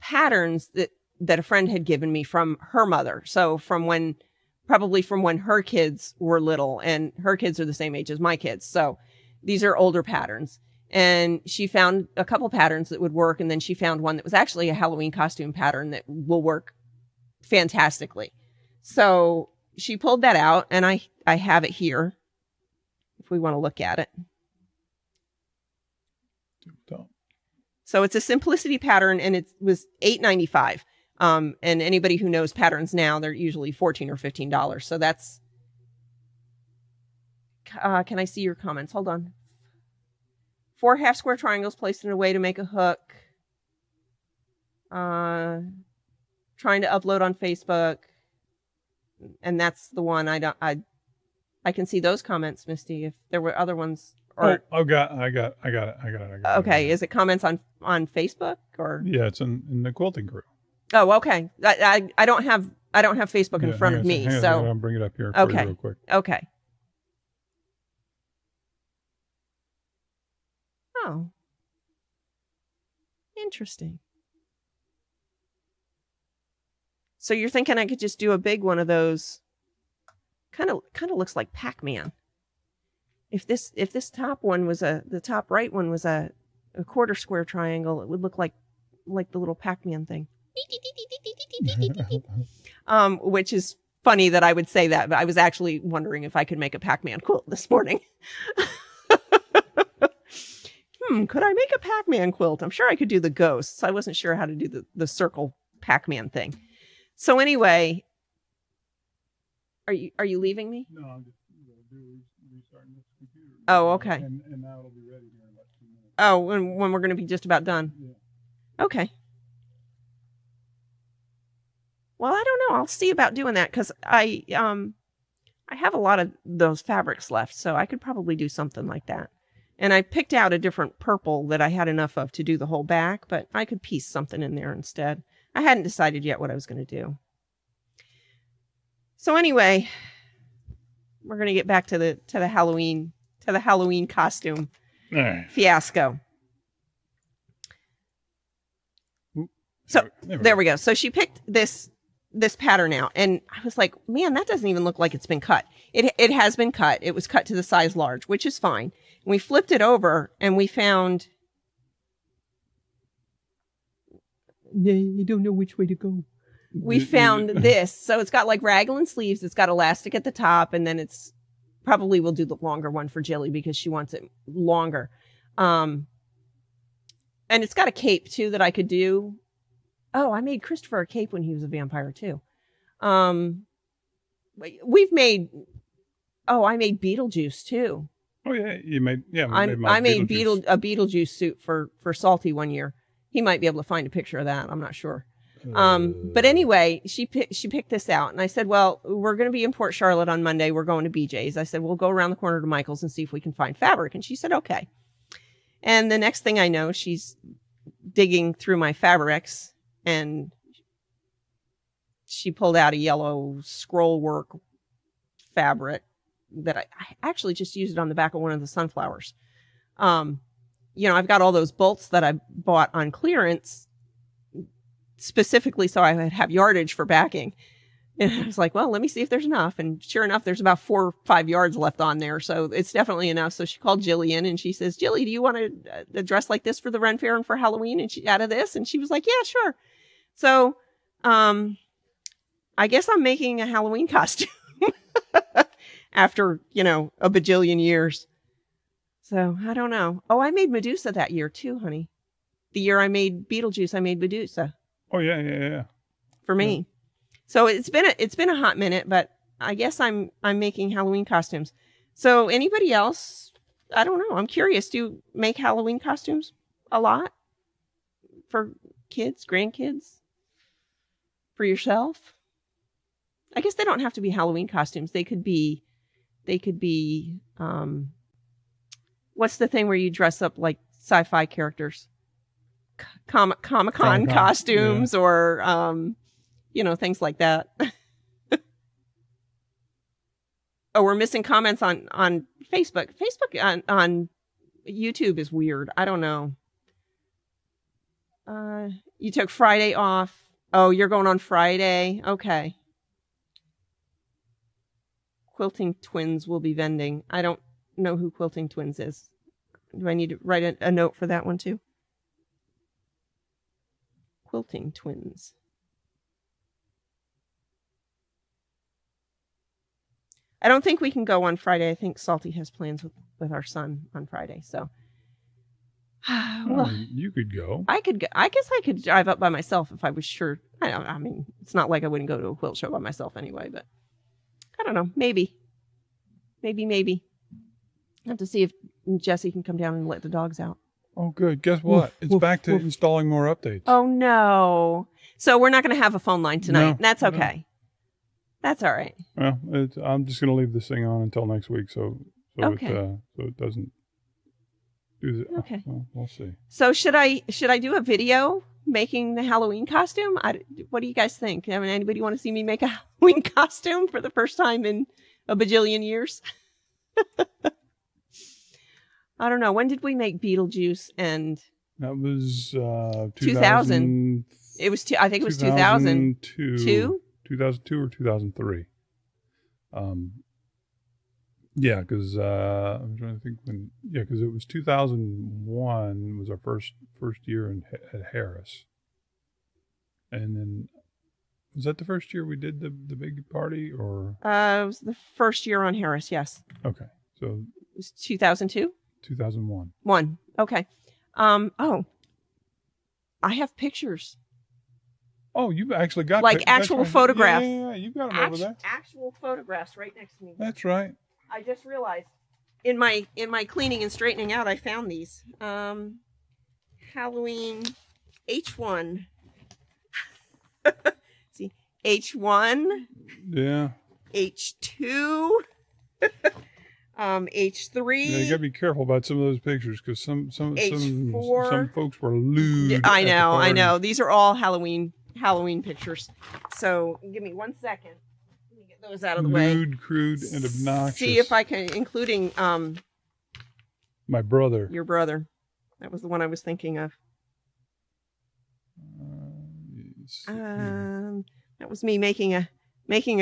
patterns that a friend had given me from her mother. So probably from when her kids were little, and her kids are the same age as my kids. So these are older patterns. And she found a couple patterns that would work. And then she found one that was actually a Halloween costume pattern that will work fantastically. So she pulled that out, and I have it here if we want to look at it. So it's a simplicity pattern, and it was $8.95. And anybody who knows patterns now, they're usually $14 or $15. So that's, can I see your comments? Hold on. 4 half square triangles placed in a way to make a hook. Trying to upload on Facebook. And that's the one I can see those comments, Misty, if there were other ones. Or, I got it. Okay. Is it comments on Facebook or? Yeah, it's in the quilting crew. Oh, okay. I don't have Facebook in front of me, so I'll bring it up here for you real quick. Okay. Oh. Interesting. So you're thinking I could just do a big one of those? Kind of looks like Pac-Man. If this top one was the top right one was a quarter square triangle, it would look like the little Pac-Man thing. Which is funny that I would say that, but I was actually wondering if I could make a Pac-Man quilt this morning. Could I make a Pac-Man quilt? I'm sure I could do the ghosts. I wasn't sure how to do the circle Pac-Man thing. So anyway, are you leaving me? No, I'm just restarting this computer. Oh, okay. And now it'll be ready here in about 2 minutes. Oh, when we're going to be just about done. Yeah. Okay. Well, I don't know. I'll see about doing that because I have a lot of those fabrics left, so I could probably do something like that. And I picked out a different purple that I had enough of to do the whole back, but I could piece something in there instead. I hadn't decided yet what I was going to do. So anyway, we're going to get back to the Halloween costume fiasco. So there we go. So she picked this pattern out, and I was like, man, that doesn't even look like it's been cut. It has been cut. It was cut to the size large, which is fine. And we flipped it over and we found, I don't know which way to go. We found this. So it's got like raglan sleeves. It's got elastic at the top, and then it's probably we'll do the longer one for Jilly because she wants it longer. And it's got a cape too that I could do. Oh, I made Christopher a cape when he was a vampire too. I made Beetlejuice too. Oh yeah, you made I made a Beetlejuice suit for Salty one year. He might be able to find a picture of that. I'm not sure. But anyway, she picked this out, and I said, well, we're going to be in Port Charlotte on Monday. We're going to BJ's. I said, we'll go around the corner to Michael's and see if we can find fabric. And she said, okay. And the next thing I know, she's digging through my fabrics, and she pulled out a yellow scroll work fabric that I actually just used it on the back of one of the sunflowers. I've got all those bolts that I bought on clearance specifically so I would have yardage for backing. And I was like, well, let me see if there's enough. And sure enough, there's about 4 or 5 yards left on there. So it's definitely enough. So she called Jilly in and she says, Jilly, do you want to dress like this for the Ren Fair and for Halloween? And she out of this. And she was like, yeah, sure. So, I guess I'm making a Halloween costume after, a bajillion years. So I don't know. Oh, I made Medusa that year too, honey. The year I made Beetlejuice, I made Medusa. Oh yeah. For me. Yeah. So it's been a hot minute, but I guess I'm making Halloween costumes. So anybody else? I don't know. I'm curious. Do you make Halloween costumes a lot for kids, grandkids, for yourself? I guess they don't have to be Halloween costumes. They could be. What's the thing where you dress up like sci-fi characters? Comic-Con costumes, yeah. Or things like that. Oh, we're missing comments on Facebook. Facebook on YouTube is weird. I don't know. You took Friday off. Oh, you're going on Friday. Okay. Quilting Twins will be vending. I don't know who Quilting Twins is. Do I need to write a note for that one too? Quilting Twins. I don't think we can go on Friday. I think Salty has plans with our son on Friday. So, well, you could go. I could go. I guess I could drive up by myself if I was sure. I mean, it's not like I wouldn't go to a quilt show by myself anyway, but I don't know. Maybe. I have to see if Jesse can come down and let the dogs out. Oh, good. Guess what? It's back to installing more updates. Oh, no. So we're not going to have a phone line tonight. No, That's okay. No. That's all right. Well, I'm just going to leave this thing on until next week, so okay. It doesn't do that. Okay. Well, we'll see. So should I do a video making the Halloween costume? What do you guys think? I mean, anybody want to see me make a Halloween costume for the first time in a bajillion years? I don't know. When did we make Beetlejuice and That was 2000. It was. I think it was 2002. 2002 or 2003. Yeah, because I'm trying to think when. Yeah, because it was 2001 was our first year at Harris, and then was that the first year we did the big party or? It was the first year on Harris. Yes. Okay, so it was 2002. 2001. One. Okay. Oh, I have pictures. Oh, you've actually got like actual right. photographs. Yeah, you've got them over there. Actual photographs right next to me. That's right. I just realized in my cleaning and straightening out, I found these. Halloween H1. See, H1. Yeah. H2. H3. Yeah, you gotta be careful about some of those pictures because some H4. some folks were lewd. I know. These are all Halloween pictures. So give me 1 second. Let me get those out of the way. Lewd, crude, and obnoxious. See if I can, including my brother. Your brother. That was the one I was thinking of. That was me making a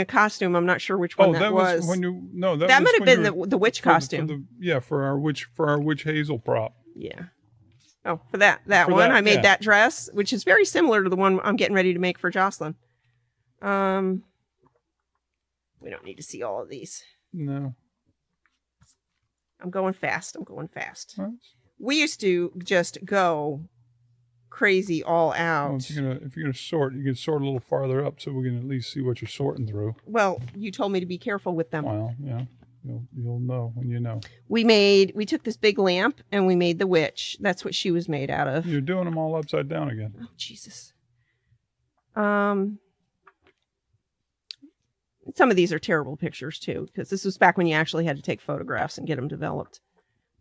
costume. I'm not sure which one that was. When you that might have been the witch costume. For our witch Hazel prop. Yeah. Oh, for that one, I made that dress, which is very similar to the one I'm getting ready to make for Jocelyn. We don't need to see all of these. No. I'm going fast. What? We used to just go crazy all out. Well, if you're gonna sort, you can sort a little farther up so we can at least see what you're sorting through. Well, you told me to be careful with them. Well, yeah. You'll know when you know. We took this big lamp and we made the witch. That's what she was made out of. You're doing them all upside down again. Oh, Jesus. Some of these are terrible pictures too, because this was back when you actually had to take photographs and get them developed.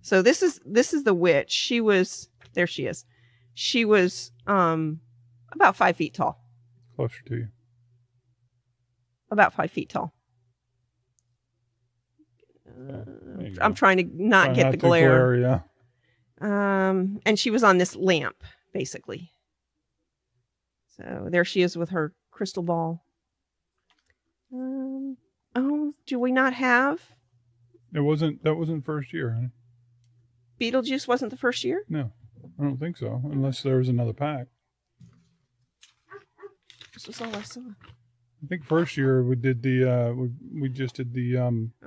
So this is the witch. There she is. She was about 5 feet tall. Closer to you. About 5 feet tall. I'm trying to not get the glare. Yeah. And she was on this lamp, basically. So there she is with her crystal ball. Do we not have? That wasn't first year, honey. Beetlejuice wasn't the first year? No, I don't think so, unless there was another pack. This was all I saw. I think first year we did we just did the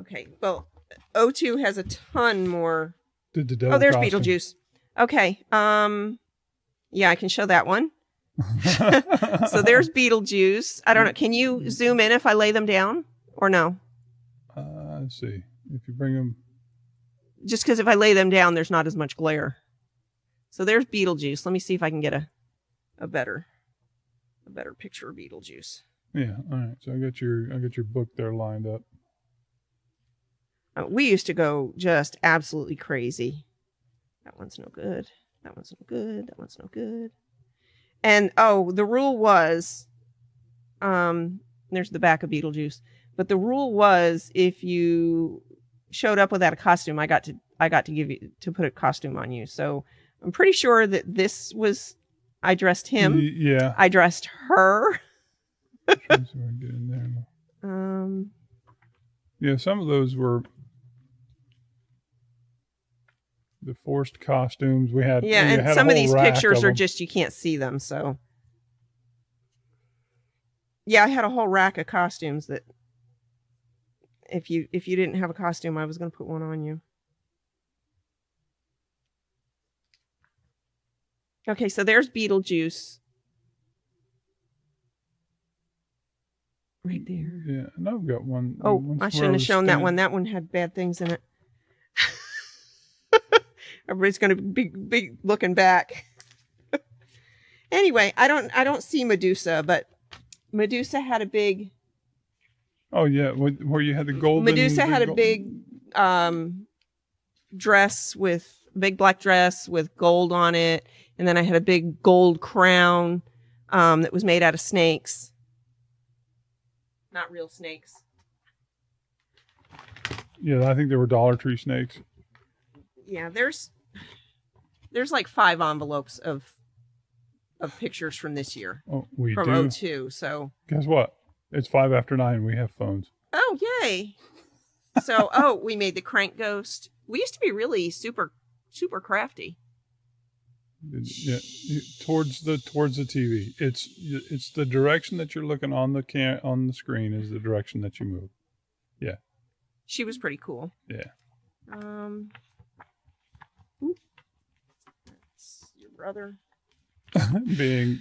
Okay, well, O2 has a ton more. Did the devil there's costume. Beetlejuice. Okay, yeah, I can show that one. So there's Beetlejuice. I don't know. Can you zoom in if I lay them down or no? Let's see. If you bring them. Just because if I lay them down, there's not as much glare. So there's Beetlejuice. Let me see if I can get a better picture of Beetlejuice. Yeah. All right. So I got your book there lined up. We used to go just absolutely crazy. That one's no good. That one's no good. That one's no good. And the rule was, there's the back of Beetlejuice. But the rule was, if you showed up without a costume, I got to put a costume on you. So I'm pretty sure that this was, I dressed him. Yeah. I dressed her. Get in there. Yeah, some of those were the forced costumes we had. Yeah, and some of these pictures are just, you can't see them. So yeah, I had a whole rack of costumes that if you didn't have a costume, I was going to put one on you. Okay, so there's Beetlejuice. Right there. Yeah, and I've got one. Oh, I shouldn't have shown that one. That one had bad things in it. Everybody's going to be looking back. Anyway, I don't see Medusa, but Medusa had a big. Oh yeah, where you had the golden. Medusa had a big dress big black dress with gold on it, and then I had a big gold crown that was made out of snakes, not real snakes. Yeah, I think they were Dollar Tree snakes. Yeah, there's There's like 5 envelopes of pictures from this year. Oh, we from do. 02. So Guess what? It's 5 after 9. We have phones. oh yay! So we made the crank ghost. We used to be really super crafty. Yeah, towards the TV. It's the direction that you're looking on the screen is the direction that you move. Yeah. She was pretty cool. Yeah. That's your brother. being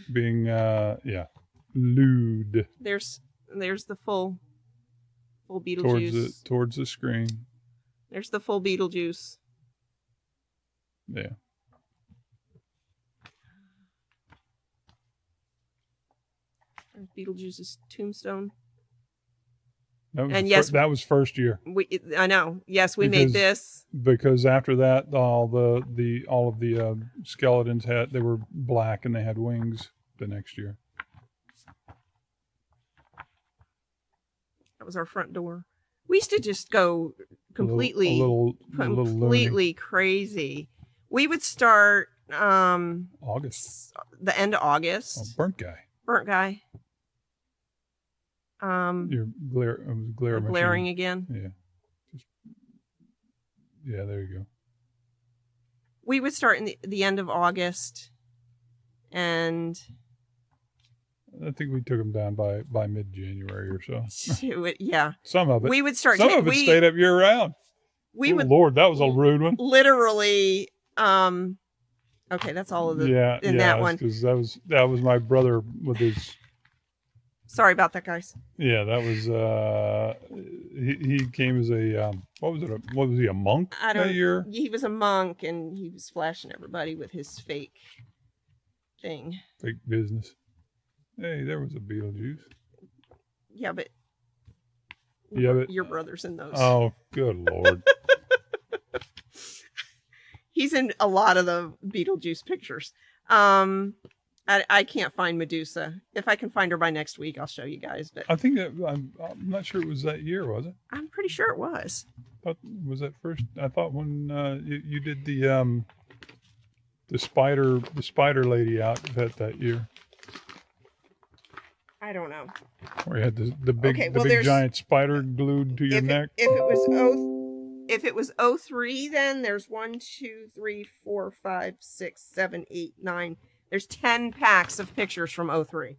lewd. There's the full Beetlejuice. Towards the screen. There's the full Beetlejuice. Yeah. There's Beetlejuice's tombstone. That was first year. I know. Yes, we made this because after that, all of the skeletons they were black and they had wings the next year. That was our front door. We used to just go completely, completely crazy. We would start August, the end of August. Oh, burnt guy. Your glare glaring again. Yeah, there you go. We would start in the end of August, and I think we took them down by mid-January or so. Yeah, some of it. We would start. Some of it stayed up year round. Lord, that was a rude one. Literally. Okay, that's all of the that one. Because that was my brother with his. Sorry about that, guys. Yeah, that was he came as a what was he, a monk that year? He was a monk and he was flashing everybody with his fake thing. Fake business. Hey, there was a Beetlejuice. Yeah, but your brother's in those. Oh, good Lord. He's in a lot of the Beetlejuice pictures. I can't find Medusa. If I can find her by next week, I'll show you guys. But I think I'm not sure it was that year, was it? I'm pretty sure it was. Was that first? I thought when you did the spider lady outfit that year. I don't know. Where you had the big giant spider glued to your neck. If it was 03, then there's 1, 2, 3, 4, 5, 6, 7, 8, 9. There's 10 packs of pictures from 03.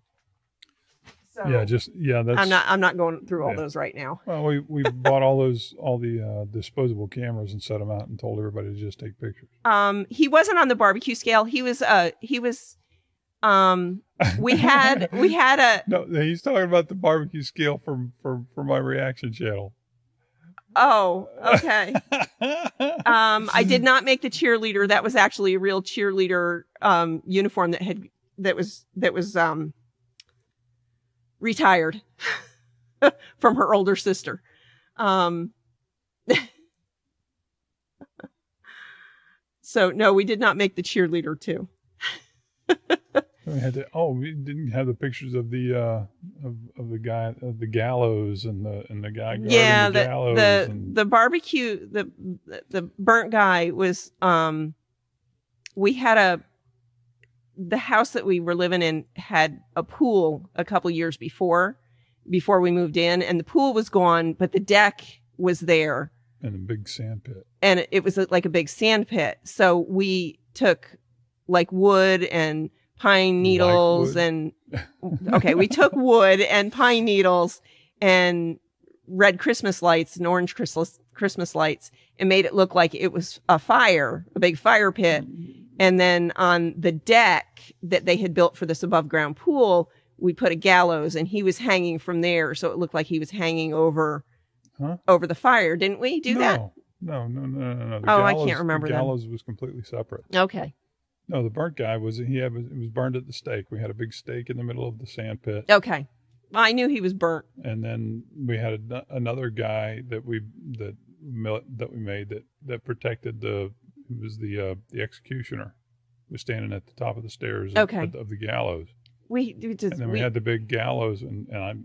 So that's. I'm not going through all those right now. Well, we bought all the disposable cameras and set them out and told everybody to just take pictures. He wasn't on the barbecue scale. We had a. No, he's talking about the barbecue scale for my reaction channel. Oh, okay. I did not make the cheerleader. That was actually a real cheerleader uniform that was retired from her older sister. So no, we did not make the cheerleader too. We didn't have the pictures of the guy of the gallows and the guy guarding the gallows. The barbecue, the burnt guy was we had the house that we were living in had a pool a couple years before we moved in, and the pool was gone, but the deck was there. And a big sand pit. And it was like a big sand pit. So we took like wood and pine needles we took wood and pine needles and red Christmas lights and orange Christmas lights and made it look like it was a big fire pit. And then on the deck that they had built for this above ground pool, we put a gallows and he was hanging from there. So it looked like he was hanging over the fire. Didn't we do that? No. I can't remember. The gallows was completely separate. Okay. No, the burnt guy it was burned at the stake. We had a big stake in the middle of the sand pit. Okay. Well, I knew he was burnt. And then we had another guy that we made that protected the executioner. He was standing at the top of the stairs of the gallows. We had the big gallows and I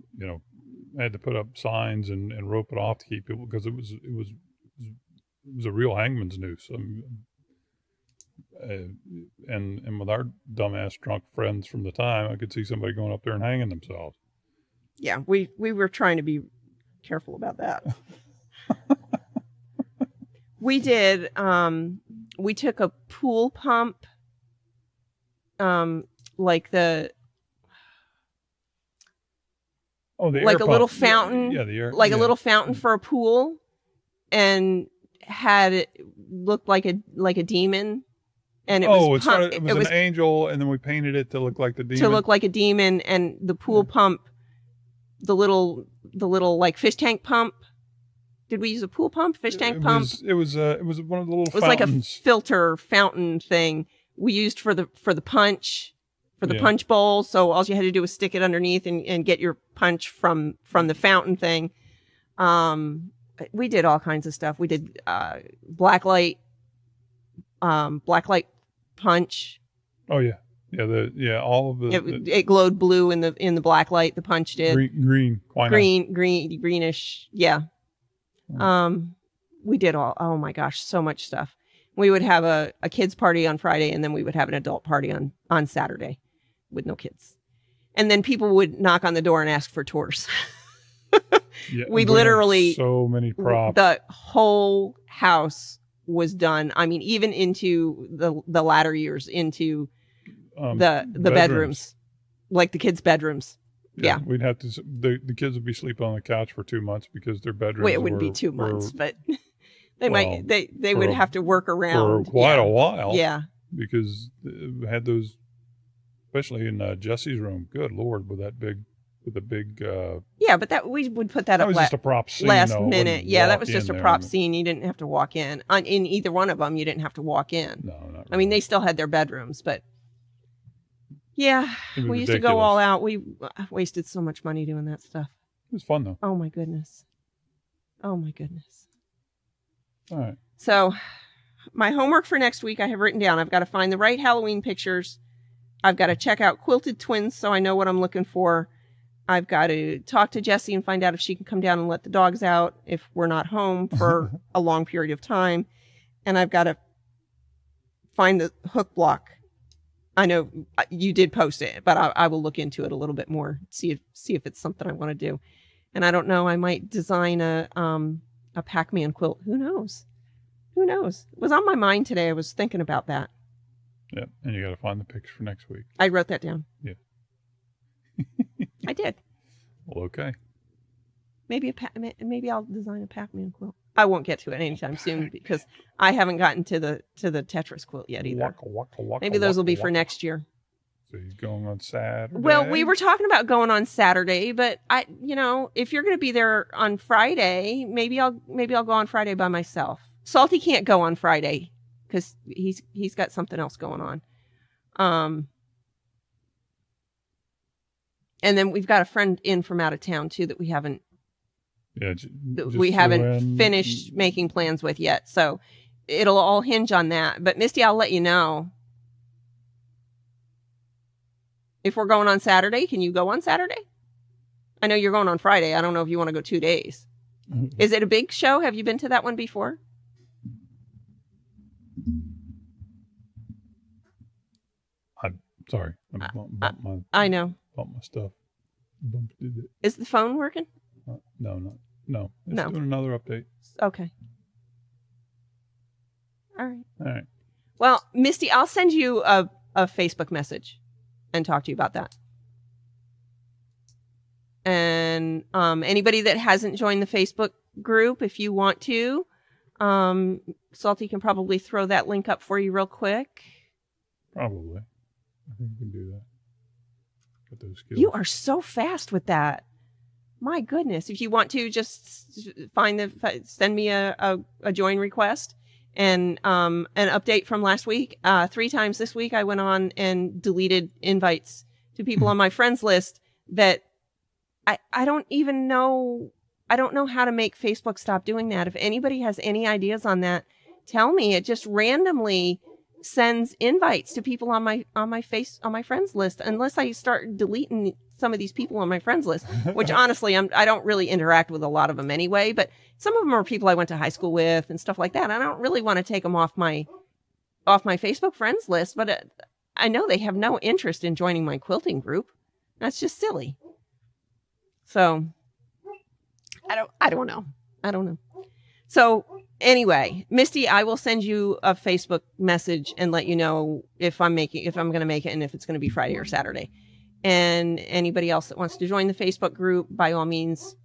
had to put up signs and rope it off to keep people because it was a real hangman's noose. and with our dumbass drunk friends from the time, I could see somebody going up there and hanging themselves. Yeah, we were trying to be careful about that. We did. We took a pool pump, like the like air a pump. Little fountain, yeah, the air, like a little fountain for a pool, and had it looked like a demon. And it was it was an angel, and then we painted it to look like the demon. To look like a demon, and the pool pump, the little like fish tank pump. Did we use a pool pump, fish tank pump? It was one of the little. It was fountains. like a filter fountain thing we used for the punch, punch bowl. So all you had to do was stick it underneath and get your punch from the fountain thing. We did all kinds of stuff. We did blacklight punch. Oh yeah, all of it glowed blue in the black light. The punch did greenish. Yeah. We did all. Oh my gosh, so much stuff. We would have a kids party on Friday, and then we would have an adult party on Saturday with no kids. And then people would knock on the door and ask for tours. We literally so many props. The whole house was done. I mean, even into the latter years, into the bedrooms, like the kids' bedrooms. Yeah. We'd have to. The kids would be sleeping on the couch for 2 months because their bedrooms. Wait, it wouldn't be 2 months, but they would have to work around for quite a while. Yeah, because we had those, especially in Jesse's room. Good Lord, with the big. Yeah, but we would put that up. Was just a prop scene. Last minute. Yeah, that was just a prop scene. You didn't have to walk in. In either one of them, you didn't have to walk in. No, not really. I mean, they still had their bedrooms, but. Yeah, we used to go all out. We wasted so much money doing that stuff. It was fun, though. Oh, my goodness. All right. So my homework for next week I have written down. I've got to find the right Halloween pictures. I've got to check out Quilted Twins so I know what I'm looking for. I've got to talk to Jessie and find out if she can come down and let the dogs out if we're not home for a long period of time. And I've got to find the hook block. I know you did post it, but I will look into it a little bit more, see if it's something I want to do. And I don't know, I might design a Pac-Man quilt. Who knows? It was on my mind today. I was thinking about that. Yeah, and you got to find the picture for next week. I wrote that down. Yeah. I did. Well, okay. Maybe I'll design a Pac-Man quilt. I won't get to it anytime soon because I haven't gotten to the Tetris quilt yet either. Maybe those will be for next year. So he's going on Saturday. Well, we were talking about going on Saturday, but if you're going to be there on Friday, maybe I'll go on Friday by myself. Salty can't go on Friday because he's got something else going on. And then we've got a friend in from out of town too that we haven't. Yeah, we haven't finished making plans with yet. So it'll all hinge on that. But Misty, I'll let you know. If we're going on Saturday, can you go on Saturday? I know you're going on Friday. I don't know if you want to go 2 days. Mm-hmm. Is it a big show? Have you been to that one before? I'm sorry. I know. Bumped my stuff. Is the phone working? No. It's doing another update. Okay. All right. Well, Misty, I'll send you a Facebook message and talk to you about that. And anybody that hasn't joined the Facebook group, if you want to, Salty can probably throw that link up for you real quick. Probably. I think we can do that. Got those skills. You are so fast with that. My goodness. If you want to, just send me a join request and an update from last week. 3 times this week I went on and deleted invites to people on my friends list that I don't even know. I don't know how to make Facebook stop doing that. If anybody has any ideas on that, tell me. It just randomly sends invites to people on my friends list, unless I start deleting some of these people on my friends list, which honestly I don't really interact with a lot of them anyway, but some of them are people I went to high school with and stuff like that. I don't really want to take them off my off my Facebook friends list, but I know they have no interest in joining my quilting group. That's just silly. So I don't know. So anyway, Misty, I will send you a Facebook message and let you know if I'm going to make it and if it's going to be Friday or Saturday. And anybody else that wants to join the Facebook group, by all means,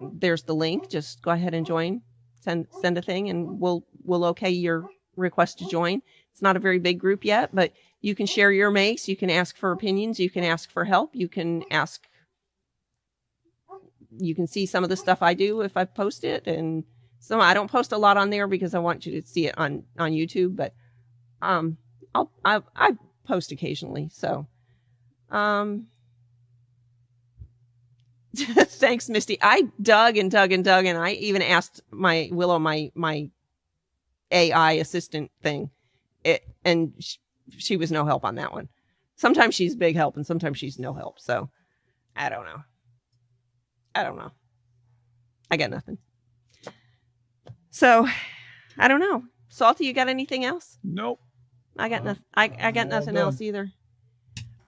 there's the link. Just go ahead and join. Send a thing, and we'll okay your request to join. It's not a very big group yet, but you can share your makes. You can ask for opinions. You can ask for help. You can see some of the stuff I do if I post it, and so I don't post a lot on there because I want you to see it on YouTube, but I post occasionally. So thanks, Misty. I dug and I even asked my Willow, my AI assistant thing, and she was no help on that one. Sometimes she's big help and sometimes she's no help. So I don't know. I got nothing. So I don't know. Salty, you got anything else? Nope. I got nothing. I got nothing done. else either.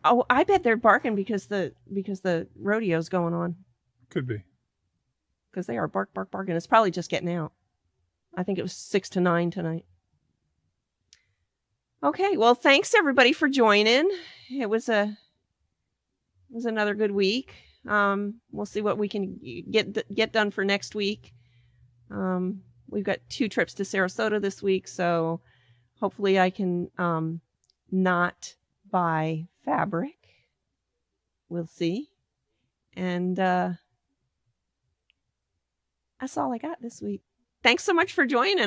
Oh, I bet they're barking because the rodeo's going on. Could be. Because they are barking. It's probably just getting out. I think it was 6 to 9 tonight. Okay, well, thanks everybody for joining. It was another good week. We'll see what we can get done for next week. We've got 2 trips to Sarasota this week, so hopefully I can not buy fabric. We'll see. And that's all I got this week. Thanks so much for joining.